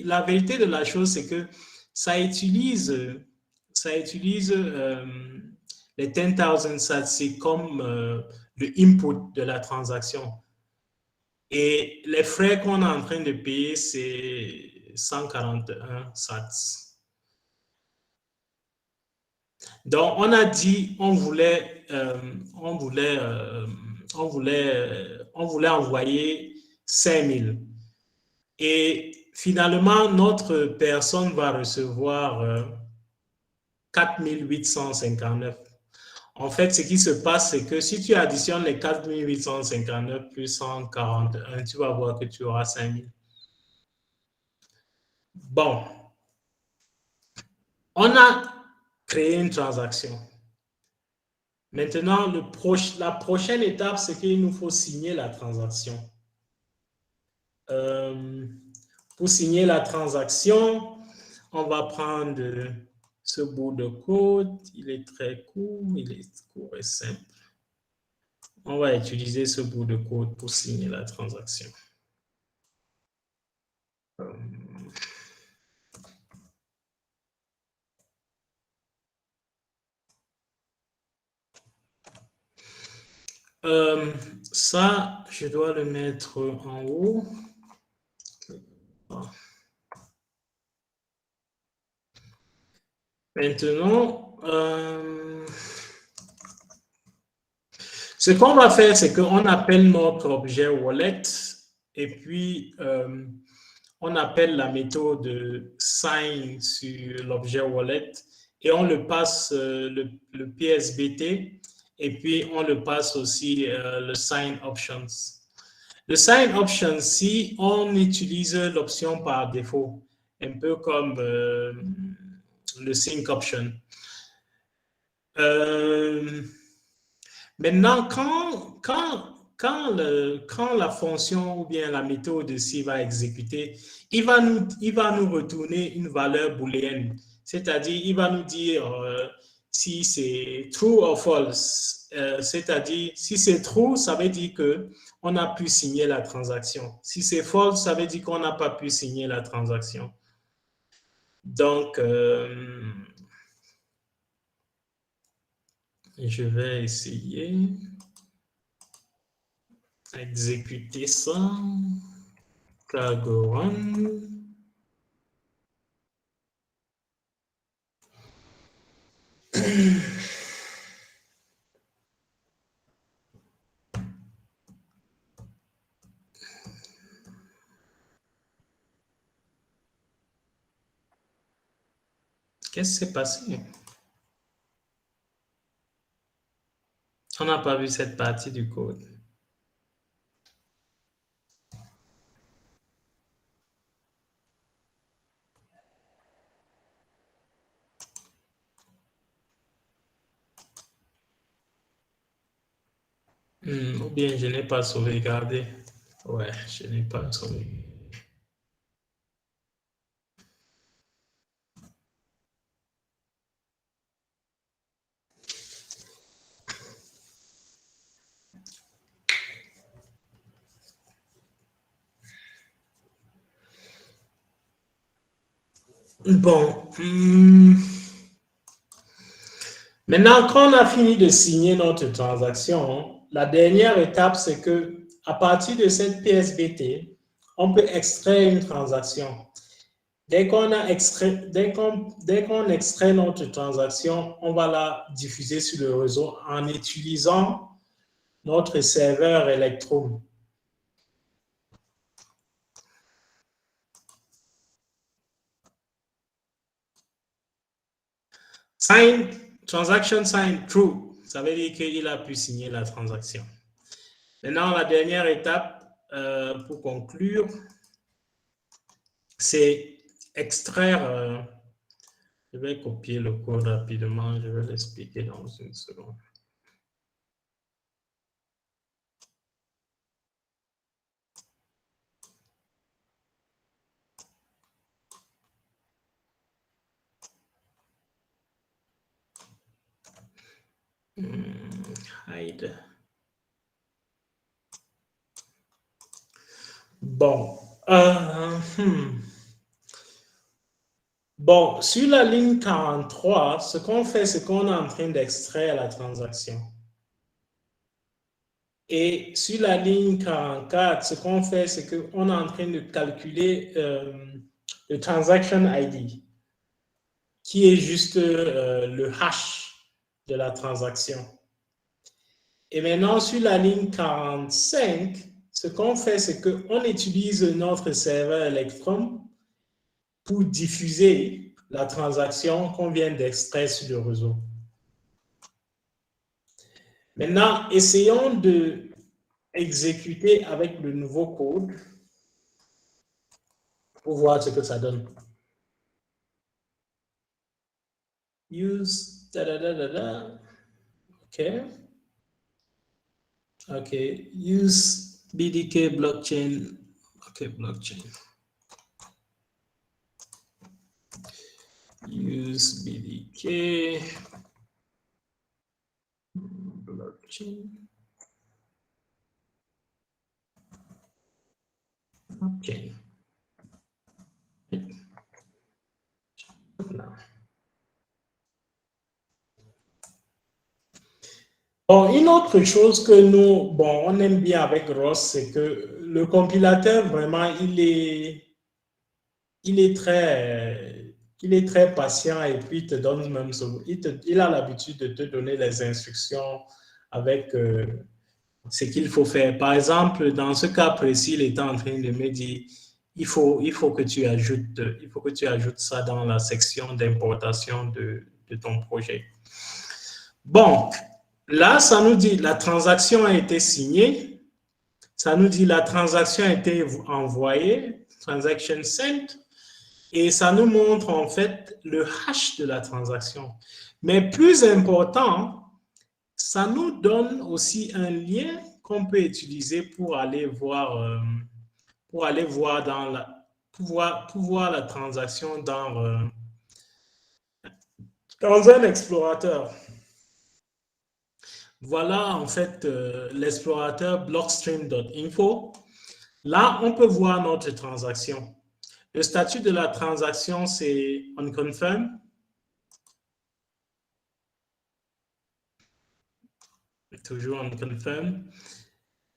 La vérité de la chose, c'est que ça utilise les 10,000 sats, c'est comme le input de la transaction. Et les frais qu'on est en train de payer, c'est 141 sats. Donc, on a dit on voulait envoyer 5000. Et finalement, notre personne va recevoir 4859. En fait, ce qui se passe, c'est que si tu additionnes les 4859 plus 141, tu vas voir que tu auras 5000. Bon, on a créé une transaction. Maintenant, la prochaine étape, c'est qu'il nous faut signer la transaction. Pour signer la transaction, on va prendre ce bout de code. Il est très court, il est court et simple. On va utiliser ce bout de code pour signer la transaction. Ça, je dois le mettre en haut. Maintenant, ce qu'on va faire, c'est qu'on appelle notre objet wallet et puis on appelle la méthode sign sur l'objet wallet et on le passe le PSBT et puis on le passe aussi le sign options. Le sign options, si on utilise l'option par défaut, un peu comme le sync option. Maintenant, quand la fonction ou bien la méthode ici va exécuter, il va nous retourner une valeur booléenne. C'est-à-dire, il va nous dire si c'est true or false. C'est-à-dire, si c'est true, ça veut dire qu'on a pu signer la transaction. Si c'est false, ça veut dire qu'on n'a pas pu signer la transaction. Donc, je vais essayer d'exécuter ça. Cargo run. Qu'est-ce qui s'est passé? On n'a pas vu cette partie du code. Ou bien je n'ai pas sauvegardé. Ouais, je n'ai pas sauvegardé. Bon. Maintenant, quand on a fini de signer notre transaction, la dernière étape, c'est que à partir de cette PSBT, on peut extraire une transaction. Dès qu'on extrait notre transaction, on va la diffuser sur le réseau en utilisant notre serveur Electrum. Transaction sign true, ça veut dire qu'il a pu signer la transaction. Maintenant, la dernière étape pour conclure, c'est extraire. Je vais copier le code rapidement, je vais l'expliquer dans une seconde. Hide. Bon. Bon, sur la ligne 43, ce qu'on fait, c'est qu'on est en train d'extraire la transaction. Et sur la ligne 44, ce qu'on fait, c'est qu'on est en train de calculer le transaction ID, qui est juste le hash de la transaction. Et maintenant, sur la ligne 45, ce qu'on fait, c'est qu'on utilise notre serveur Electrum pour diffuser la transaction qu'on vient d'extraire sur le réseau. Maintenant, essayons de exécuter avec le nouveau code pour voir ce que ça donne. Use, OK. OK, use BDK blockchain. OK, blockchain. Use BDK blockchain. OK. Bon, une autre chose que nous, on aime bien avec ROS, c'est que le compilateur, vraiment, il est très patient et puis il te donne même, il a l'habitude de te donner les instructions avec ce qu'il faut faire. Par exemple, dans ce cas précis, il était en train de me dire, il faut que tu ajoutes ça dans la section d'importation de ton projet. Bon, là, ça nous dit la transaction a été signée, ça nous dit la transaction a été envoyée, transaction sent, et ça nous montre en fait le hash de la transaction. Mais plus important, ça nous donne aussi un lien qu'on peut utiliser pour aller voir, la transaction dans un explorateur. Voilà en fait l'explorateur blockstream.info. Là, on peut voir notre transaction. Le statut de la transaction, c'est unconfirmed. Toujours unconfirmed.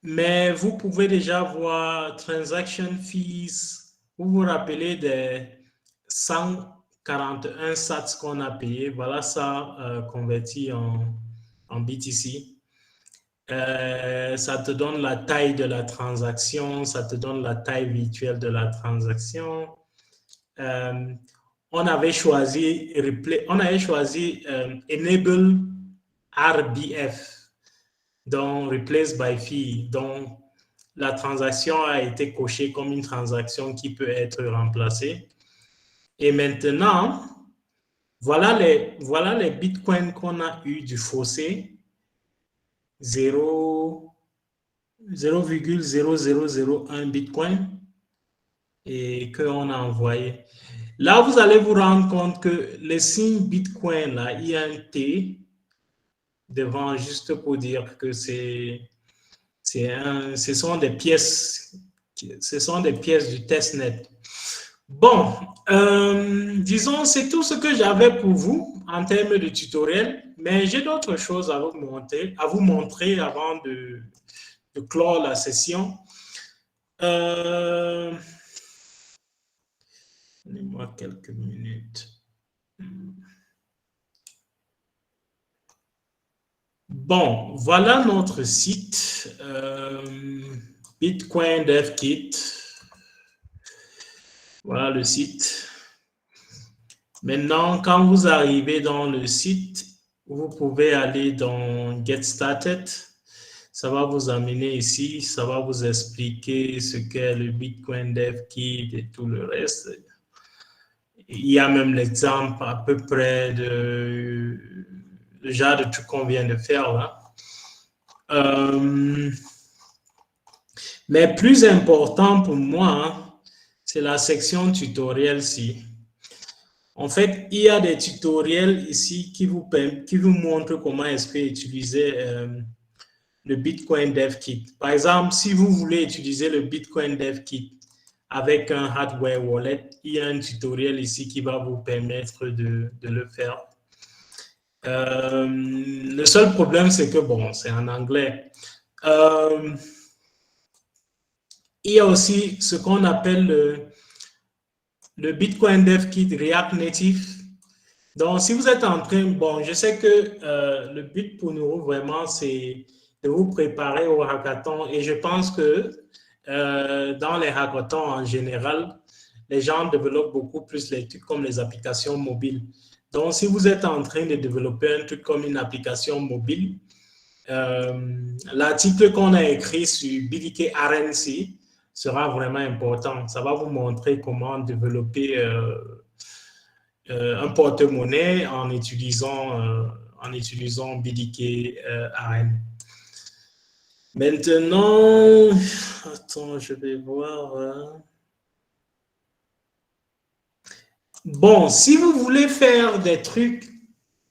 Mais vous pouvez déjà voir transaction fees. Vous vous rappelez des 141 sats qu'on a payé. Voilà ça converti en BTC. Ça te donne la taille de la transaction, ça te donne la taille virtuelle de la transaction. On avait choisi Enable RBF, donc Replace by Fee, donc la transaction a été cochée comme une transaction qui peut être remplacée. Et maintenant, voilà les bitcoins qu'on a eu du fossé. 0,0001 bitcoin et qu'on a envoyé. Là, vous allez vous rendre compte que le signe bitcoin, là, il y a un T devant juste pour dire que ce sont des pièces du testnet. Bon, disons, c'est tout ce que j'avais pour vous en termes de tutoriel, mais j'ai d'autres choses à vous montrer avant de clore la session. Donnez-moi quelques minutes. Bon, voilà notre site, Bitcoin Dev Kit. Voilà le site. Maintenant, quand vous arrivez dans le site, vous pouvez aller dans Get Started. Ça va vous amener ici, ça va vous expliquer ce qu'est le Bitcoin Dev Kit et tout le reste. Il y a même l'exemple à peu près de le genre de truc qu'on vient de faire là. Mais plus important pour moi, c'est la section tutoriel-ci. En fait, il y a des tutoriels ici qui vous montrent comment est-ce que utiliser le Bitcoin Dev Kit. Par exemple, si vous voulez utiliser le Bitcoin Dev Kit avec un hardware wallet, il y a un tutoriel ici qui va vous permettre de le faire. Le seul problème, c'est que, bon, c'est en anglais. Il y a aussi ce qu'on appelle le Bitcoin Dev Kit React Native. Donc, si vous êtes en train, bon, je sais que le but pour nous, vraiment, c'est de vous préparer au hackathon. Et je pense que dans les hackathons en général, les gens développent beaucoup plus les trucs comme les applications mobiles. Donc, si vous êtes en train de développer un truc comme une application mobile, l'article qu'on a écrit sur BDK RNC sera vraiment important. Ça va vous montrer comment développer un porte-monnaie en utilisant BDK RN. Maintenant, attends, je vais voir. Bon, si vous voulez faire des trucs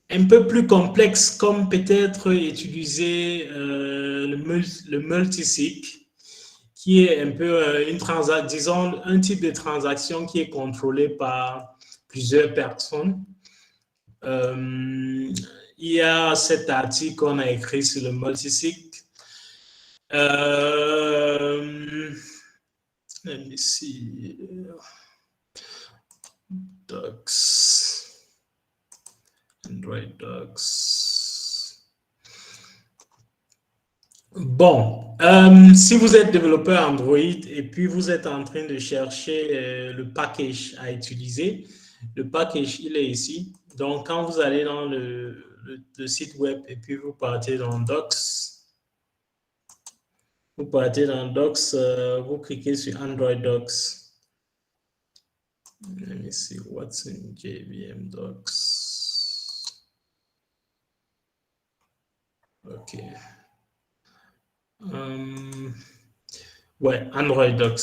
un peu plus complexes, comme peut-être utiliser le multisig, qui est un peu une transaction, disons, un type de transaction qui est contrôlé par plusieurs personnes. Il y a cet article qu'on a écrit sur le multisig. Let me see. Docs. Android Docs. Bon, si vous êtes développeur Android et puis vous êtes en train de chercher le package à utiliser, le package, il est ici. Donc, quand vous allez dans le site web et puis vous partez dans Docs, vous cliquez sur Android Docs. Let me see what's in JVM Docs. OK. Ouais, Android Docs,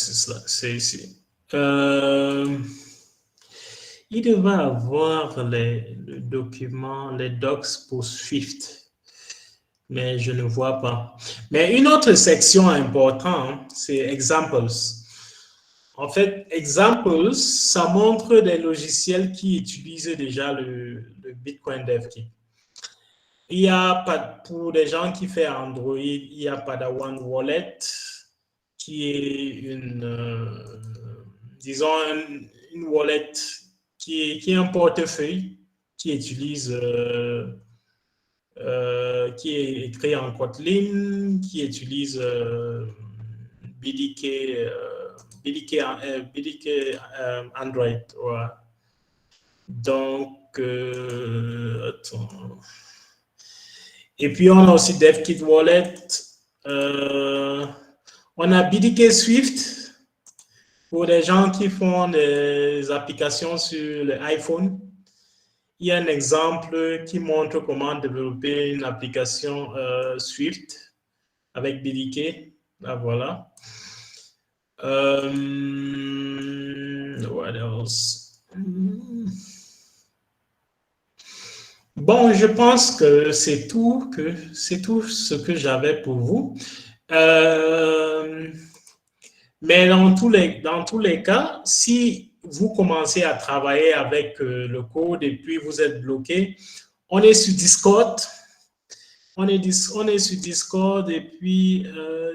c'est ici. Il devrait avoir le document, les docs pour Swift, mais je ne vois pas. Mais une autre section importante, c'est Examples. En fait, Examples, ça montre des logiciels qui utilisent déjà le Bitcoin Dev Kit. Il y a, pour les gens qui font Android, il y a Padawan Wallet, qui est disons, une wallet qui est un portefeuille qui utilise, qui est écrit en Kotlin, qui utilise BDK Android. Ouais. Donc, attends. Et puis, on a aussi DevKit Wallet. On a BDK Swift pour les gens qui font des applications sur l'iPhone. Il y a un exemple qui montre comment développer une application Swift avec BDK. Là, voilà. What else? Bon, je pense que c'est tout ce que j'avais pour vous. Mais dans tous les cas, si vous commencez à travailler avec le code et puis vous êtes bloqué, on est sur Discord. On est sur Discord et puis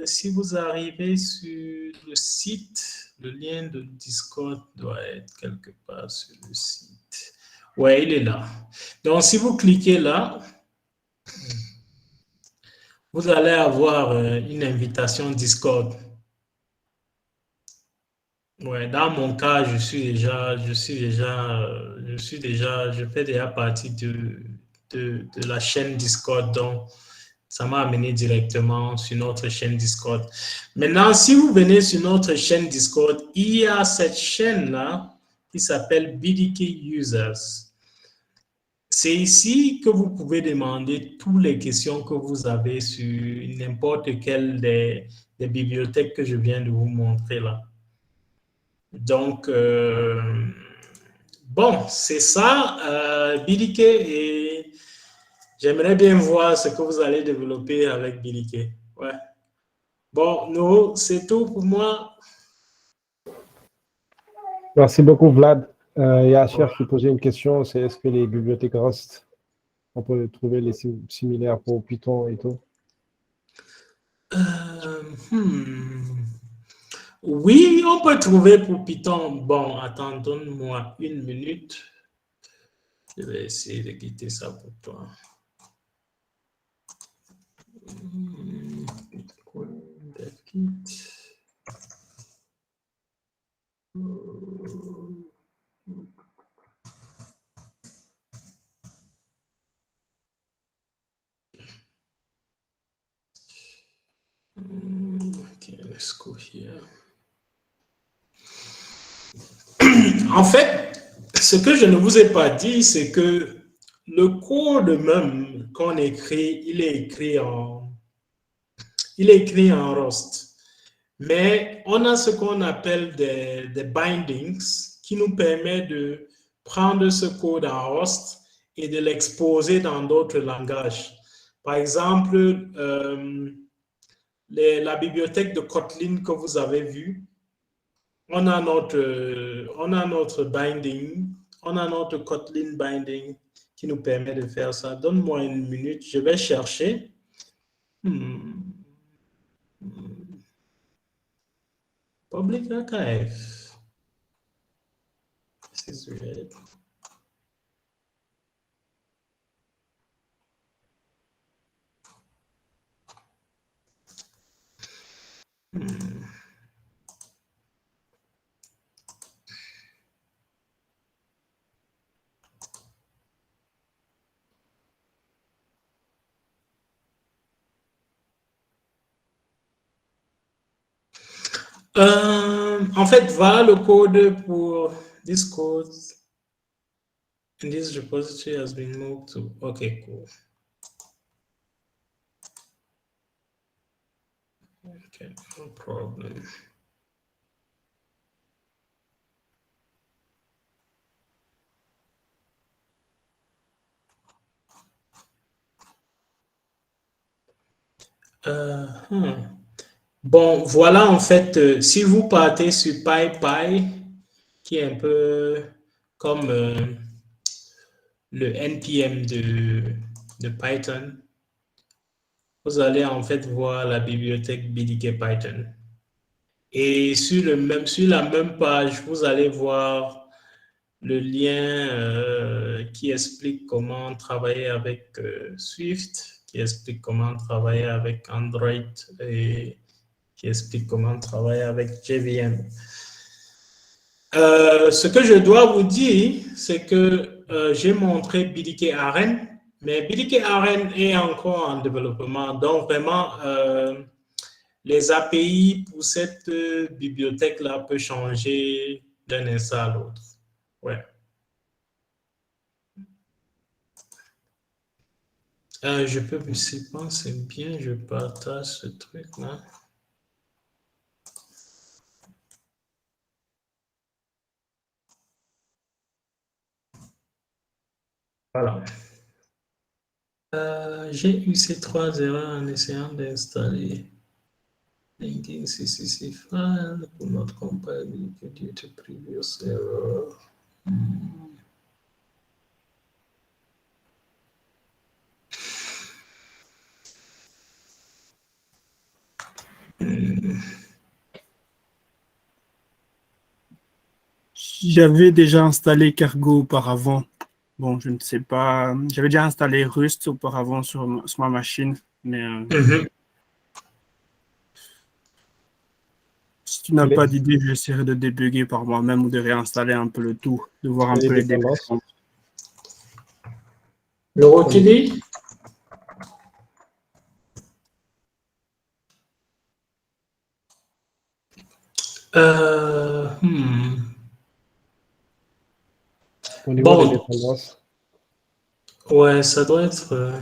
si vous arrivez sur le site, le lien de Discord doit être quelque part sur le site. Ouais, il est là. Donc, si vous cliquez là, vous allez avoir une invitation Discord. Ouais, dans mon cas, je fais déjà partie de la chaîne Discord, donc ça m'a amené directement sur notre chaîne Discord. Maintenant, si vous venez sur notre chaîne Discord, il y a cette chaîne-là qui s'appelle BDK Users. C'est ici que vous pouvez demander toutes les questions que vous avez sur n'importe quelle des bibliothèques que je viens de vous montrer là. Donc, bon, c'est ça, BDK, et j'aimerais bien voir ce que vous allez développer avec BDK. Ouais. Bon, nous, c'est tout pour moi. Merci beaucoup, Vlad. Il y a Cher qui posait une question, c'est est-ce que les bibliothèques Rust, on peut trouver les similaires pour Python et tout? Oui, on peut trouver pour Python. Bon, attends, donne-moi une minute. Je vais essayer de quitter ça pour toi. Okay, let's go here. En fait, ce que je ne vous ai pas dit, c'est que le code même qu'on écrit, il est écrit en Rust. Mais on a ce qu'on appelle des bindings qui nous permettent de prendre ce code en Rust et de l'exposer dans d'autres langages. Par exemple, la bibliothèque de Kotlin que vous avez vue, on a notre binding, on a notre Kotlin binding qui nous permet de faire ça. Donne-moi une minute, je vais chercher. Public archive. This is weird. En fait, voilà le code pour this code. And this repository has been moved to. Okay, cool. Okay, no problem. Bon, voilà en fait, si vous partez sur PyPy, qui est un peu comme le NPM de Python, vous allez en fait voir la bibliothèque BDK Python. Et sur la même page, vous allez voir le lien qui explique comment travailler avec Swift, qui explique comment travailler avec Android et qui explique comment travailler avec JVM. Ce que je dois vous dire, c'est que j'ai montré BDK Aren, mais BDK Aren est encore en développement. Donc, vraiment, les API pour cette bibliothèque-là peuvent changer d'un instant à l'autre. Ouais. Je pense que c'est bien, je partage ce truc-là. Voilà. J'ai eu ces 3 erreurs en essayant d'installer linking CCC file pour not compatibility due to previous error. J'avais déjà installé Cargo auparavant. Bon, je ne sais pas. J'avais déjà installé Rust auparavant sur ma machine, mais si tu n'as pas d'idée, j'essaierai de débugger par moi-même ou de réinstaller un peu le tout, de voir un peu les dépendances. Le tu dis? Au niveau des dépendances. Ouais, ça doit être.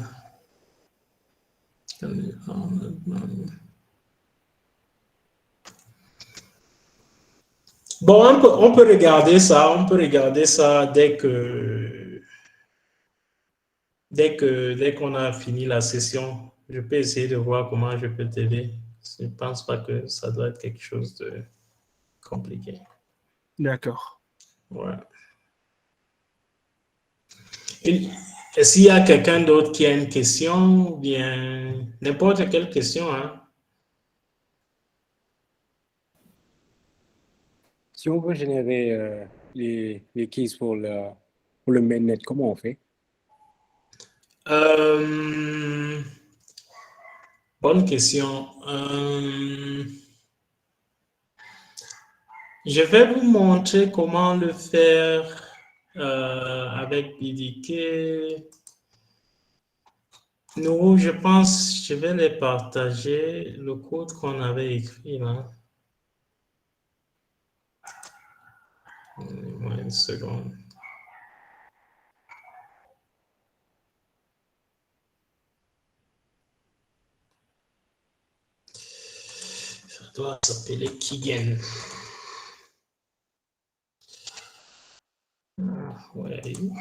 Bon, on peut regarder ça. On peut regarder ça dès qu'on a fini la session. Je peux essayer de voir comment je peux t'aider. Je ne pense pas que ça doit être quelque chose de compliqué. D'accord. Ouais. Est-ce qu'il y a quelqu'un d'autre qui a une question ou bien n'importe quelle question, hein? Si on veut générer les keys pour pour le mainnet, comment on fait? Bonne question. Je vais vous montrer comment le faire avec BDK. Nous, je pense, je vais les partager, le code qu'on avait écrit là. Donnez-moi une seconde. Ça doit s'appeler Kigen. Where are you?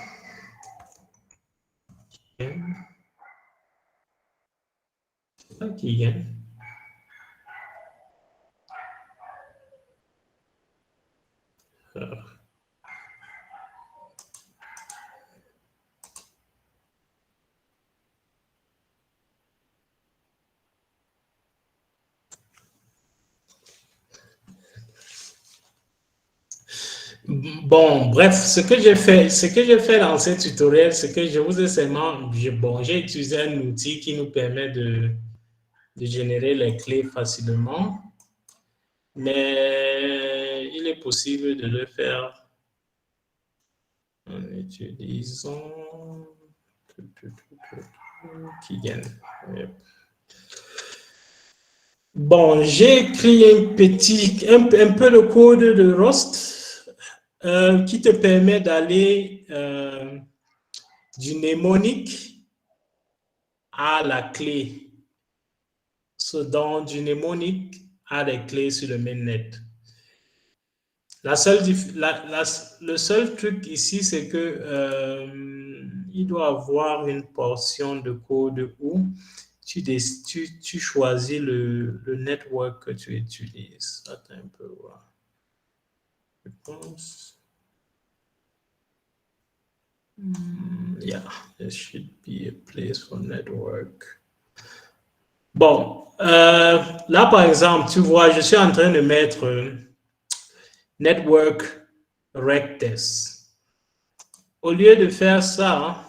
Kigen. C'est pas Kigen. Bon, bref, ce que j'ai fait dans ce tutoriel, c'est que je vous ai seulement, j'ai utilisé un outil qui nous permet de générer les clés facilement, mais il est possible de le faire en utilisant Kigen. Bon, j'ai écrit un peu le code de Rust qui te permet d'aller du mnémonique à la clé. Donc, du mnémonique à des clés sur le mainnet. Le seul truc ici, c'est que il doit avoir une portion de code où tu choisis le network que tu utilises. Attends un peu, voir. Je pense. Yeah, there should be a place for network. Bon, là par exemple, tu vois, je suis en train de mettre network rectest. Au lieu de faire ça,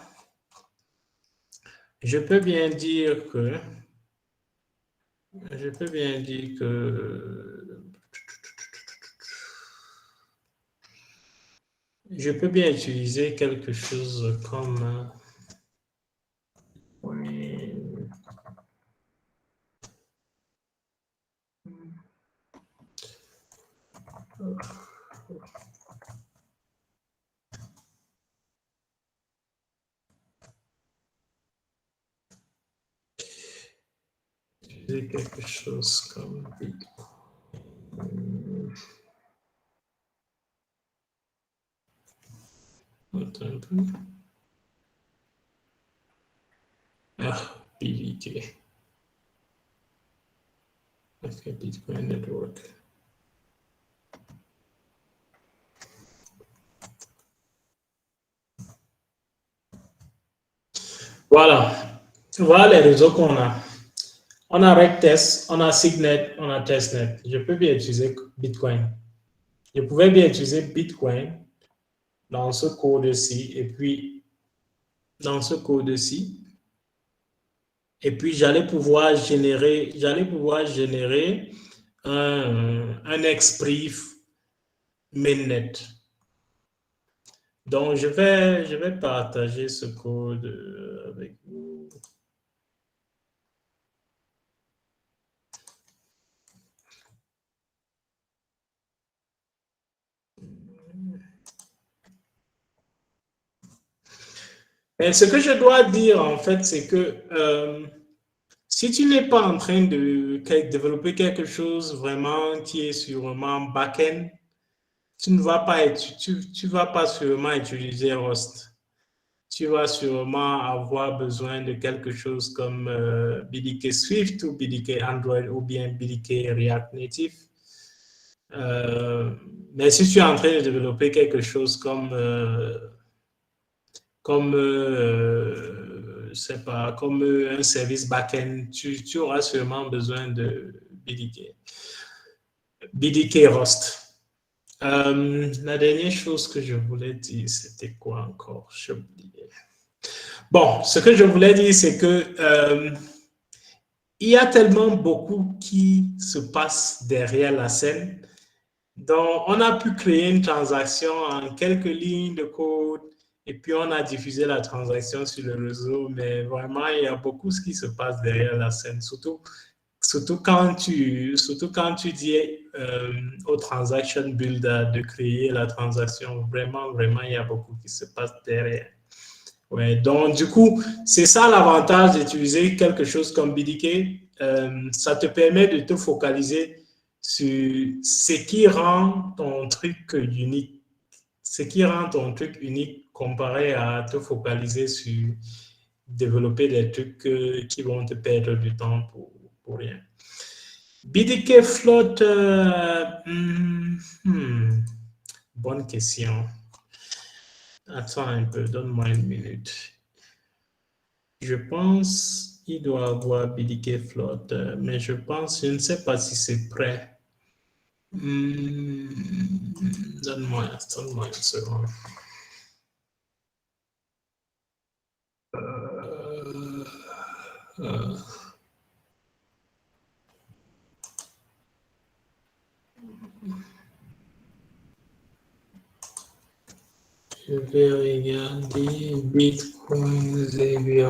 je peux bien dire que je peux bien utiliser quelque chose comme quelque chose comme attends un peu. BDK. Okay, Bitcoin Network. Voilà. Voilà les réseaux qu'on a. On a Rectest, on a Signet, on a Testnet. Je peux bien utiliser Bitcoin. Je pouvais bien utiliser Bitcoin dans ce code-ci et puis dans ce code-ci. Et puis j'allais pouvoir générer un exprif mainnet. Donc je vais partager ce code avec vous. Mais ce que je dois dire, en fait, c'est que si tu n'es pas en train de développer quelque chose vraiment qui est sûrement back-end, tu ne vas pas tu vas pas sûrement utiliser Rust. Tu vas sûrement avoir besoin de quelque chose comme BDK Swift ou BDK Android ou bien BDK React Native. Mais si tu es en train de développer quelque chose comme un service back-end, tu auras sûrement besoin de BDK Rust. La dernière chose que je voulais dire, c'était quoi encore? J'ai oublié. Bon, ce que je voulais dire, c'est que il y a tellement beaucoup qui se passe derrière la scène. Donc, on a pu créer une transaction en quelques lignes de code et puis on a diffusé la transaction sur le réseau, mais vraiment, il y a beaucoup ce qui se passe derrière la scène, surtout quand tu dis au transaction builder de créer la transaction. Vraiment, vraiment, il y a beaucoup qui se passe derrière. Ouais, donc, du coup, c'est ça l'avantage d'utiliser quelque chose comme BDK. Ça te permet de te focaliser sur ce qui rend ton truc unique. Ce qui rend ton truc unique comparé à te focaliser sur développer des trucs qui vont te perdre du temps pour rien. BDK flotte, bonne question. Attends un peu, donne-moi une minute. Je pense qu'il doit avoir BDK flotte, mais je ne sais pas si c'est prêt. Donne-moi une seconde. Je vais regarder Bitcoin Xavier.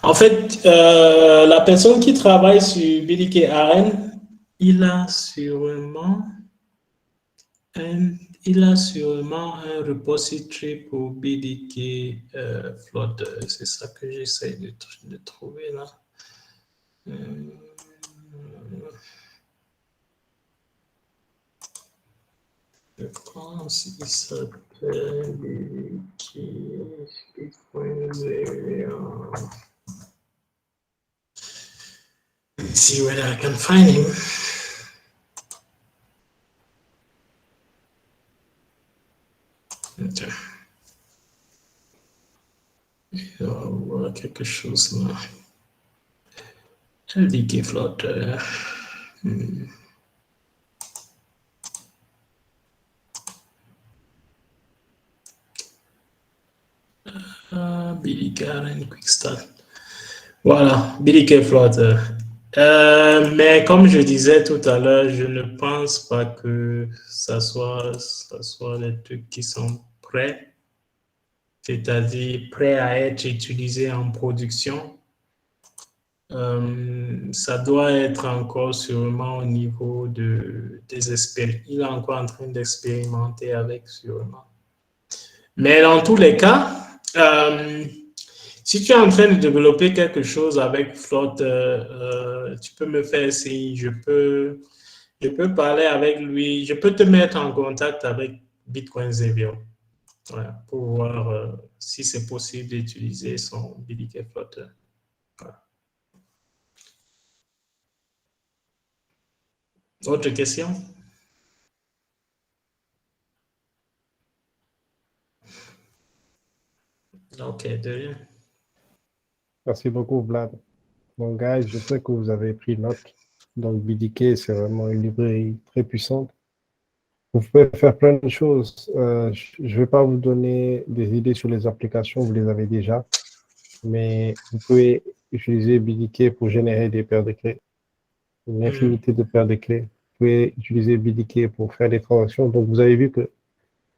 En fait, la personne qui travaille sur BDK ARN, il a sûrement un repository pour BDK Flood. C'est ça que j'essaie de trouver là. Je pense qu'il s'appelle BDK Bitcoin Xavier. Let's see whether I can find him. Okay. Il doit y avoir quelque chose là. LDK Flotter. BDK and Quick Start. Voilà, BDK Flotter. Mais comme je disais tout à l'heure, je ne pense pas que ça soit des trucs qui sont prêts, c'est-à-dire prêts à être utilisés en production. Ça doit être encore sûrement au niveau des expériences. Il est encore en train d'expérimenter avec sûrement. Mais dans tous les cas, si tu es en train de développer quelque chose avec Float, tu peux me faire signe. Je peux parler avec lui. Je peux te mettre en contact avec Bitcoin Xavier, voilà, pour voir si c'est possible d'utiliser son BDK Float. Voilà. Autre question? Ok, de rien. Merci beaucoup, Vlad. Bon, guys, je sais que vous avez pris note. Donc, BDK, c'est vraiment une librairie très puissante. Vous pouvez faire plein de choses. Je ne vais pas vous donner des idées sur les applications, vous les avez déjà. Mais vous pouvez utiliser BDK pour générer des paires de clés. Une infinité de paires de clés. Vous pouvez utiliser BDK pour faire des transactions. Donc, vous avez vu que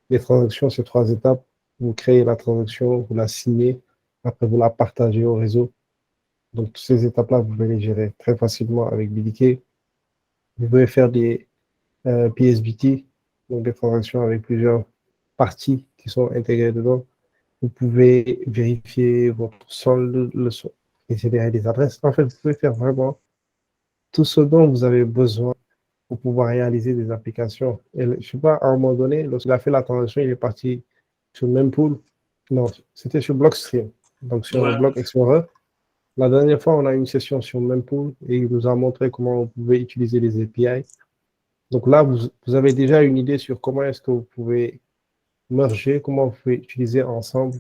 les transactions, c'est 3 étapes. Vous créez la transaction, vous la signez, après vous la partagez au réseau. Donc, toutes ces étapes-là, vous pouvez les gérer très facilement avec BDK. Vous pouvez faire des PSBT, donc des transactions avec plusieurs parties qui sont intégrées dedans. Vous pouvez vérifier votre solde, le solde, et générer des adresses. En fait, vous pouvez faire vraiment tout ce dont vous avez besoin pour pouvoir réaliser des applications. Et je ne sais pas, à un moment donné, lorsqu'il a fait la transaction, il est parti sur Mempool. Non, c'était sur Blockstream, donc sur Block Explorer. La dernière fois, on a eu une session sur Mempool et il nous a montré comment on pouvait utiliser les API. Donc là, vous avez déjà une idée sur comment est-ce que vous pouvez merger, comment vous pouvez utiliser ensemble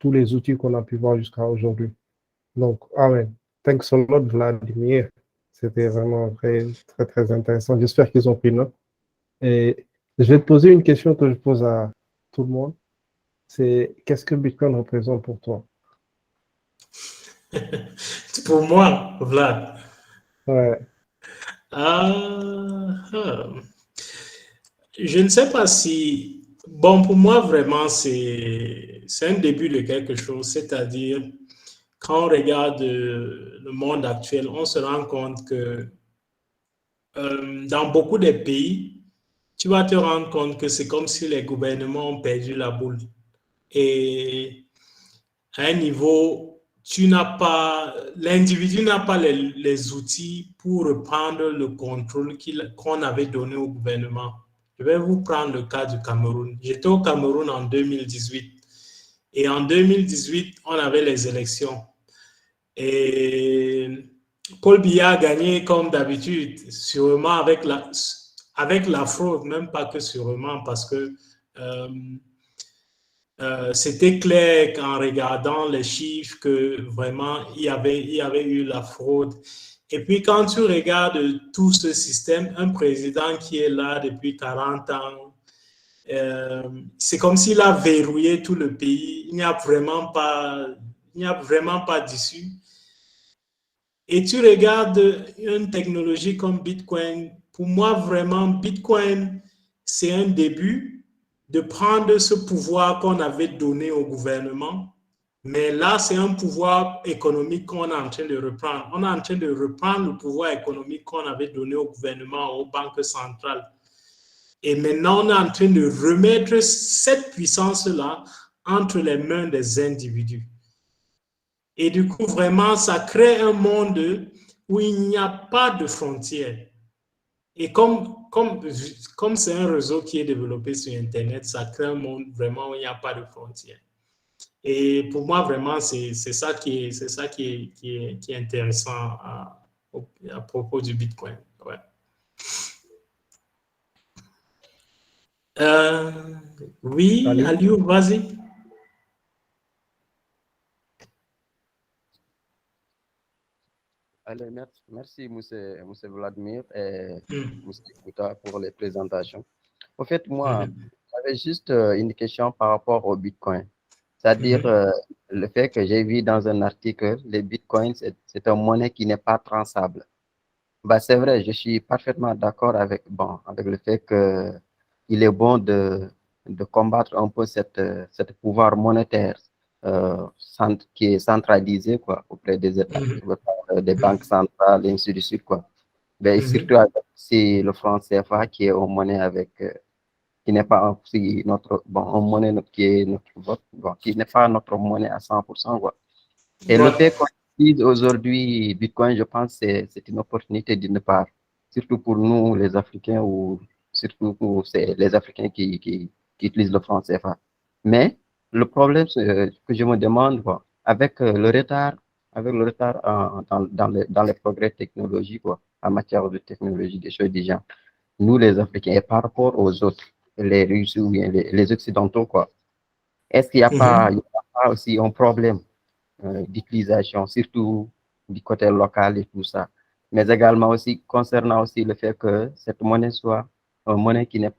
tous les outils qu'on a pu voir jusqu'à aujourd'hui. Donc, amen. Thanks a lot, Vladimir. C'était vraiment très, très, très intéressant. J'espère qu'ils ont pris note. Et je vais te poser une question que je pose à tout le monde. C'est qu'est-ce que Bitcoin représente pour toi? Pour moi, Vlad, Ouais, ah, je ne sais pas si... Bon, pour moi, vraiment, c'est un début de quelque chose. C'est-à-dire, quand on regarde le monde actuel, on se rend compte que dans beaucoup de pays, tu vas te rendre compte que c'est comme si les gouvernements ont perdu la boule. Et à un niveau, l'individu n'a pas les outils pour reprendre le contrôle qu'on avait donné au gouvernement. Je vais vous prendre le cas du Cameroun. J'étais au Cameroun en 2018. Et en 2018, on avait les élections. Et Paul Biya a gagné comme d'habitude, sûrement avec la fraude, même pas que sûrement, parce que euh, c'était clair qu'en regardant les chiffres que vraiment il y avait eu la fraude. Et puis quand tu regardes tout ce système, un président qui est là depuis 40 ans, c'est comme s'il a verrouillé tout le pays. Il n'y a vraiment pas d'issue. Et tu regardes une technologie comme Bitcoin, pour moi vraiment, Bitcoin, c'est un début de prendre ce pouvoir qu'on avait donné au gouvernement. Mais là, c'est un pouvoir économique qu'on est en train de reprendre. On est en train de reprendre le pouvoir économique qu'on avait donné au gouvernement, aux banques centrales. Et maintenant, on est en train de remettre cette puissance-là entre les mains des individus. Et du coup, vraiment, ça crée un monde où il n'y a pas de frontières. Et comme c'est un réseau qui est développé sur Internet, ça crée un monde vraiment où il n'y a pas de frontières. Et pour moi, vraiment, c'est ça qui est intéressant à propos du Bitcoin. Ouais. Euh, oui, Ali? Aliou, vas-y. Allez, merci, monsieur Vladimir et Mm. monsieur Kouta pour les présentations. En fait, moi, Mhm. j'avais juste une question par rapport au Bitcoin. C'est-à-dire Mhm. le fait que j'ai vu dans un article, le Bitcoin, c'est une monnaie qui n'est pas transable. Bah, c'est vrai, je suis parfaitement d'accord avec, bon, avec le fait que il est bon de combattre un peu cette pouvoir monétaire qui est centralisé quoi, auprès des États, Mhm. je veux dire, des banques centrales et ainsi de suite. Quoi. Mais surtout Mhm. avec c'est le franc CFA qui est une monnaie avec, qui n'est pas aussi notre, bon, une monnaie qui est notre vote, bon, qui n'est pas notre monnaie à 100%. Quoi. Et le Ouais. fait qu'on utilise aujourd'hui Bitcoin, je pense que c'est une opportunité d'une part, surtout pour nous, les Africains, ou surtout pour les Africains qui utilisent le franc CFA. Mais le problème que je me demande, quoi, avec le retard dans les progrès technologiques, quoi, en matière de technologie, des choses déjà, nous, les Africains, et par rapport aux autres, les Russes ou bien les Occidentaux, quoi, est-ce qu'il n'y a pas, Mhm. il y a pas aussi un problème d'utilisation, surtout du côté local et tout ça. Mais également aussi concernant aussi le fait que cette monnaie soit une monnaie qui n'est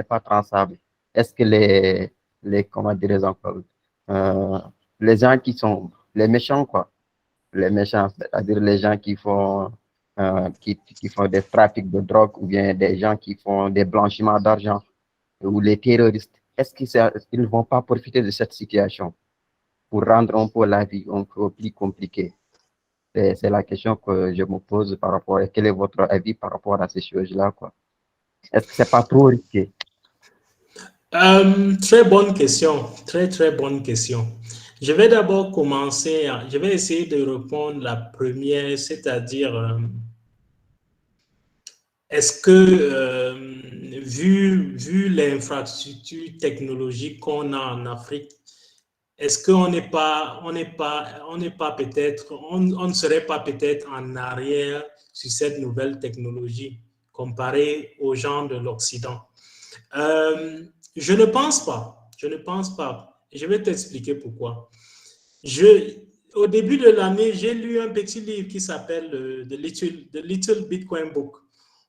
pas transable. Est-ce que comment dirais-je encore, euh, les gens qui sont les méchants, quoi, les méchants, c'est-à-dire les gens qui font des trafics de drogue ou bien des gens qui font des blanchiments d'argent ou les terroristes, est-ce qu'ils ne vont pas profiter de cette situation pour rendre un peu la vie un peu plus compliquée? C'est la question que je me pose par rapport à quel est votre avis par rapport à ces choses-là, quoi. Est-ce que c'est pas trop risqué? Très bonne question, très très bonne question. Je vais d'abord commencer, je vais essayer de répondre la première, c'est-à-dire, est-ce que, vu l'infrastructure technologique qu'on a en Afrique, est-ce qu'on n'est pas peut-être, on ne serait pas peut-être en arrière sur cette nouvelle technologie comparé aux gens de l'Occident? Je ne pense pas. Je ne pense pas. Je vais t'expliquer pourquoi. Je, au début de l'année, j'ai lu un petit livre qui s'appelle The Little Bitcoin Book.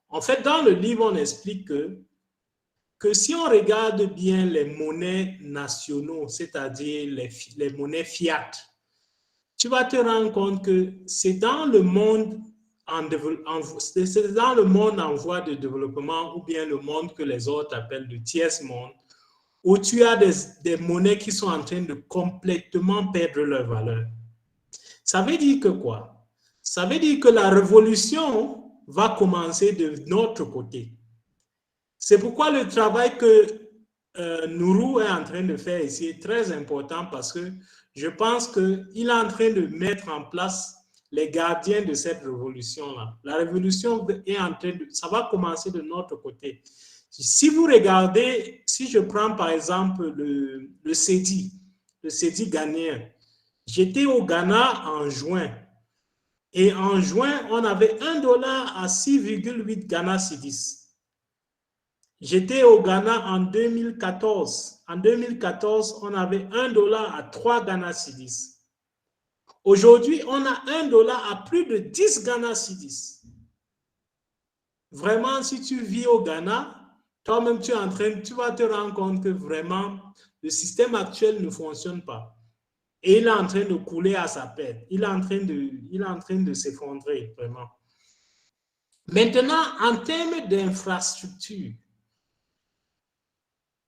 En fait, dans le livre, on explique que si on regarde bien les monnaies nationaux, c'est-à-dire les monnaies fiat, tu vas te rendre compte que c'est dans le monde en voie de développement ou bien le monde que les autres appellent le tiers monde, où tu as des monnaies qui sont en train de complètement perdre leur valeur. Ça veut dire que quoi? Ça veut dire que la révolution va commencer de notre côté. C'est pourquoi le travail que Nourou est en train de faire ici est très important parce que je pense qu'il est en train de mettre en place les gardiens de cette révolution-là. La révolution est en train de... Ça va commencer de notre côté. Si vous regardez, si je prends par exemple le CEDI ghanéen, j'étais au Ghana en juin. Et en juin, on avait $1 à 6,8 Ghana Cedis. J'étais au Ghana en 2014. En 2014, on avait $1 à 3 Ghana Cedis. Aujourd'hui, on a $1 à plus de 10 Ghana Cedis. Vraiment, si tu vis au Ghana, toi-même, tu vas te rendre compte que vraiment, le système actuel ne fonctionne pas. Et il est en train de couler à sa perte. Il est en train de s'effondrer, vraiment. Maintenant, en termes d'infrastructure,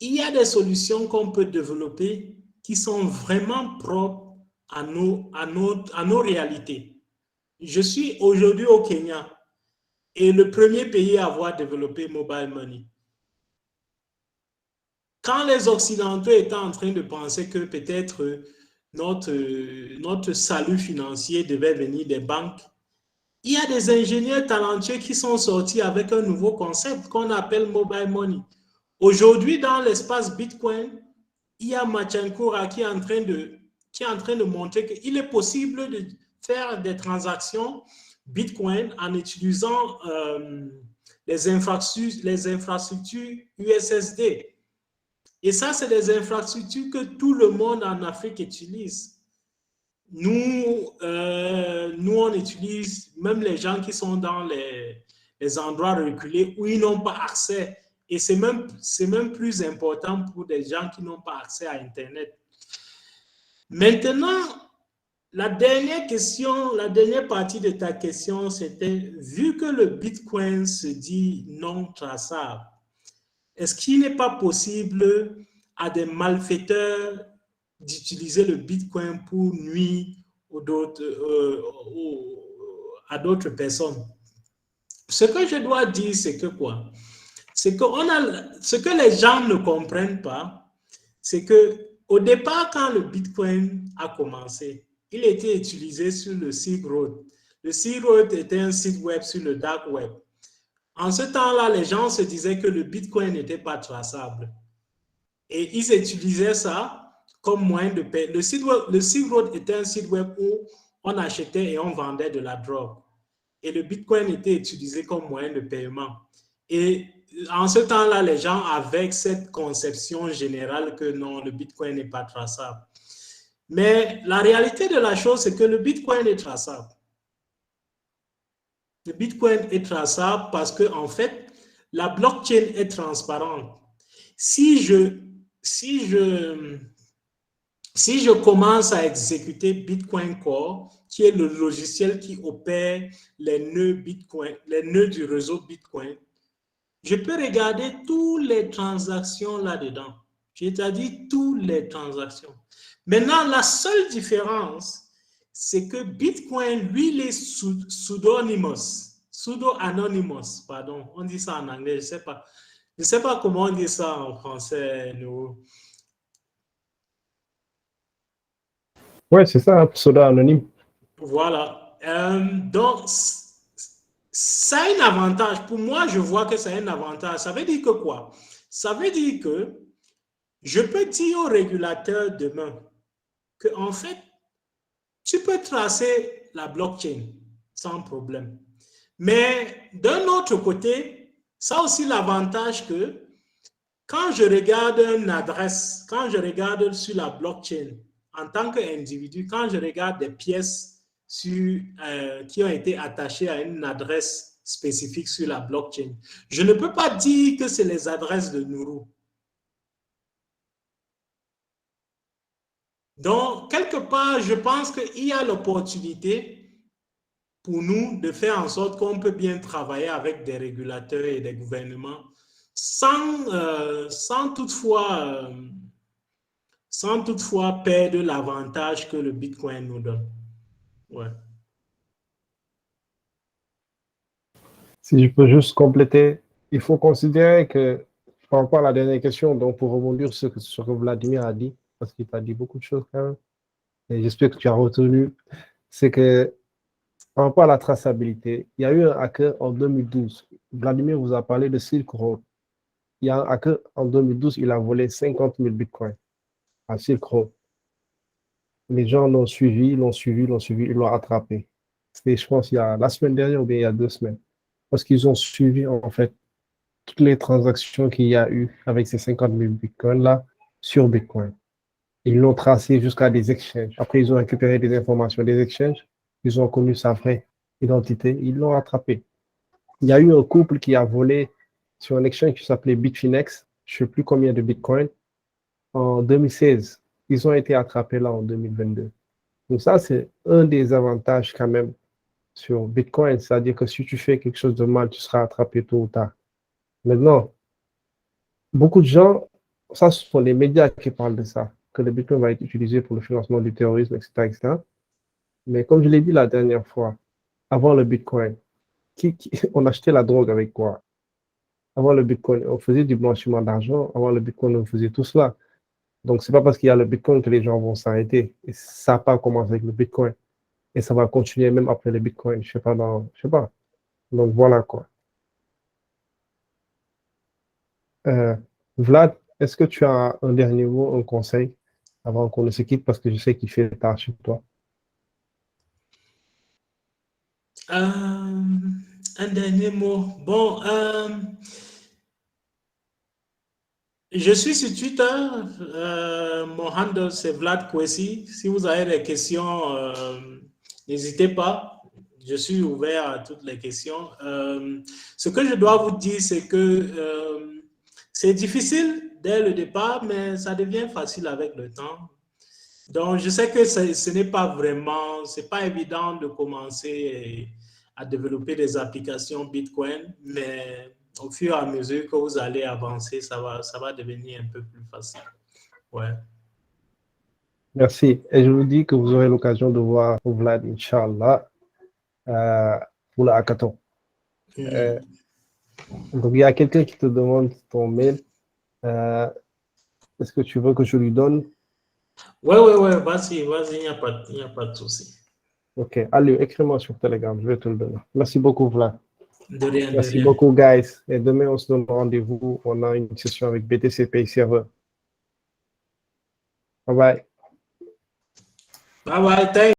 il y a des solutions qu'on peut développer qui sont vraiment propres à nos réalités. Je suis aujourd'hui au Kenya et le premier pays à avoir développé mobile money. Quand les Occidentaux étaient en train de penser que peut-être notre salut financier devait venir des banques, il y a des ingénieurs talentueux qui sont sortis avec un nouveau concept qu'on appelle mobile money. Aujourd'hui, dans l'espace Bitcoin, il y a Machankura qui est en train de montrer qu'il est possible de faire des transactions Bitcoin en utilisant les infrastructures USSD. Et ça, c'est des infrastructures que tout le monde en Afrique utilise. Nous, on utilise, même les gens qui sont dans les endroits reculés où ils n'ont pas accès. Et c'est même plus important pour des gens qui n'ont pas accès à Internet. Maintenant, la dernière partie de ta question, c'était, vu que le Bitcoin se dit non traçable, est-ce qu'il n'est pas possible à des malfaiteurs d'utiliser le Bitcoin pour nuire à d'autres personnes? Ce que je dois dire, c'est que quoi? C'est que ce que les gens ne comprennent pas, c'est qu'au départ, quand le Bitcoin a commencé, il était utilisé sur le Silk Road. Le Silk Road était un site web sur le dark web. En ce temps-là, les gens se disaient que le Bitcoin n'était pas traçable. Et ils utilisaient ça comme moyen de payer. Le Silk Road était un site web où on achetait et on vendait de la drogue. Et le Bitcoin était utilisé comme moyen de paiement. Et en ce temps-là, les gens avaient cette conception générale que non, le Bitcoin n'est pas traçable. Mais la réalité de la chose, c'est que le Bitcoin est traçable. Le Bitcoin est traçable parce que, en fait, la blockchain est transparente. Si je commence à exécuter Bitcoin Core, qui est le logiciel qui opère les nœuds Bitcoin, les nœuds du réseau Bitcoin, je peux regarder toutes les transactions là-dedans. C'est-à-dire toutes les transactions. Maintenant, la seule différence, c'est que Bitcoin, lui, il est pseudo-anonymous, pardon, on dit ça en anglais, je ne sais pas comment on dit ça en français, nous. Oui, c'est ça, pseudo-anonyme. Voilà. Donc, ça a un avantage. Pour moi, je vois que ça a un avantage. Ça veut dire que quoi? Ça veut dire que je peux dire au régulateur demain que, en fait, tu peux tracer la blockchain sans problème. Mais d'un autre côté, ça a aussi l'avantage que quand je regarde une adresse, quand je regarde sur la blockchain en tant qu'individu, quand je regarde des pièces qui ont été attachées à une adresse spécifique sur la blockchain, je ne peux pas dire que c'est les adresses de Nourou. Donc, quelque part, je pense qu'il y a l'opportunité pour nous de faire en sorte qu'on peut bien travailler avec des régulateurs et des gouvernements sans toutefois perdre l'avantage que le Bitcoin nous donne. Ouais. Si je peux juste compléter, il faut considérer que, par rapport à la dernière question, donc pour rebondir sur ce que Vladimir a dit, parce qu'il t'a dit beaucoup de choses quand même, et j'espère que tu as retenu, c'est que par rapport à la traçabilité, il y a eu un hacker en 2012. Vladimir vous a parlé de Silk Road. Il y a un hacker en 2012, il a volé 50 000 bitcoins à Silk Road. Les gens l'ont suivi, ils l'ont attrapé. C'était, je pense, il y a la semaine dernière ou bien il y a 2 semaines. Parce qu'ils ont suivi, en fait, toutes les transactions qu'il y a eu avec ces 50 000 bitcoins-là sur Bitcoin. Ils l'ont tracé jusqu'à des exchanges. Après, ils ont récupéré des informations des exchanges. Ils ont connu sa vraie identité. Ils l'ont attrapé. Il y a eu un couple qui a volé sur un exchange qui s'appelait Bitfinex, je ne sais plus combien de bitcoins, en 2016. Ils ont été attrapés là en 2022. Donc ça, c'est un des avantages quand même sur Bitcoin. C'est-à-dire que si tu fais quelque chose de mal, tu seras attrapé tôt ou tard. Maintenant, beaucoup de gens, ça, ce sont les médias qui parlent de ça, que le Bitcoin va être utilisé pour le financement du terrorisme, etc., etc. Mais comme je l'ai dit la dernière fois, avant le Bitcoin, on achetait la drogue avec quoi? Avant le Bitcoin, on faisait du blanchiment d'argent. Avant le Bitcoin, on faisait tout cela. Donc, ce n'est pas parce qu'il y a le Bitcoin que les gens vont s'arrêter. Et ça n'a pas commencé avec le Bitcoin. Et ça va continuer même après le Bitcoin. Je sais pas. Donc, voilà quoi. Vlad, est-ce que tu as un dernier mot, un conseil avant qu'on ne se quitte parce que je sais qu'il fait tard chez toi? Un dernier mot. Bon, je suis sur Twitter. Mon handle, c'est Vlad Kwesi. Si vous avez des questions, n'hésitez pas. Je suis ouvert à toutes les questions. Ce que je dois vous dire, c'est que c'est difficile dès le départ, mais ça devient facile avec le temps. Donc, je sais que ce n'est pas vraiment, c'est pas évident de commencer à développer des applications Bitcoin, mais au fur et à mesure que vous allez avancer, ça va devenir un peu plus facile. Ouais. Merci. Et je vous dis que vous aurez l'occasion de voir Vlad, Inch'Allah, pour le hackathon. Donc, il y a quelqu'un qui te demande ton mail. Est-ce que tu veux que je lui donne? Ouais, vas-y, il n'y a pas de souci. Ok, allez, écris-moi sur Telegram, je vais te le donner. Merci beaucoup, Vlad. De rien, Merci beaucoup, guys. Et demain, on se donne rendez-vous. On a une session avec BTC Pay Server. Bye bye. Bye bye, thanks.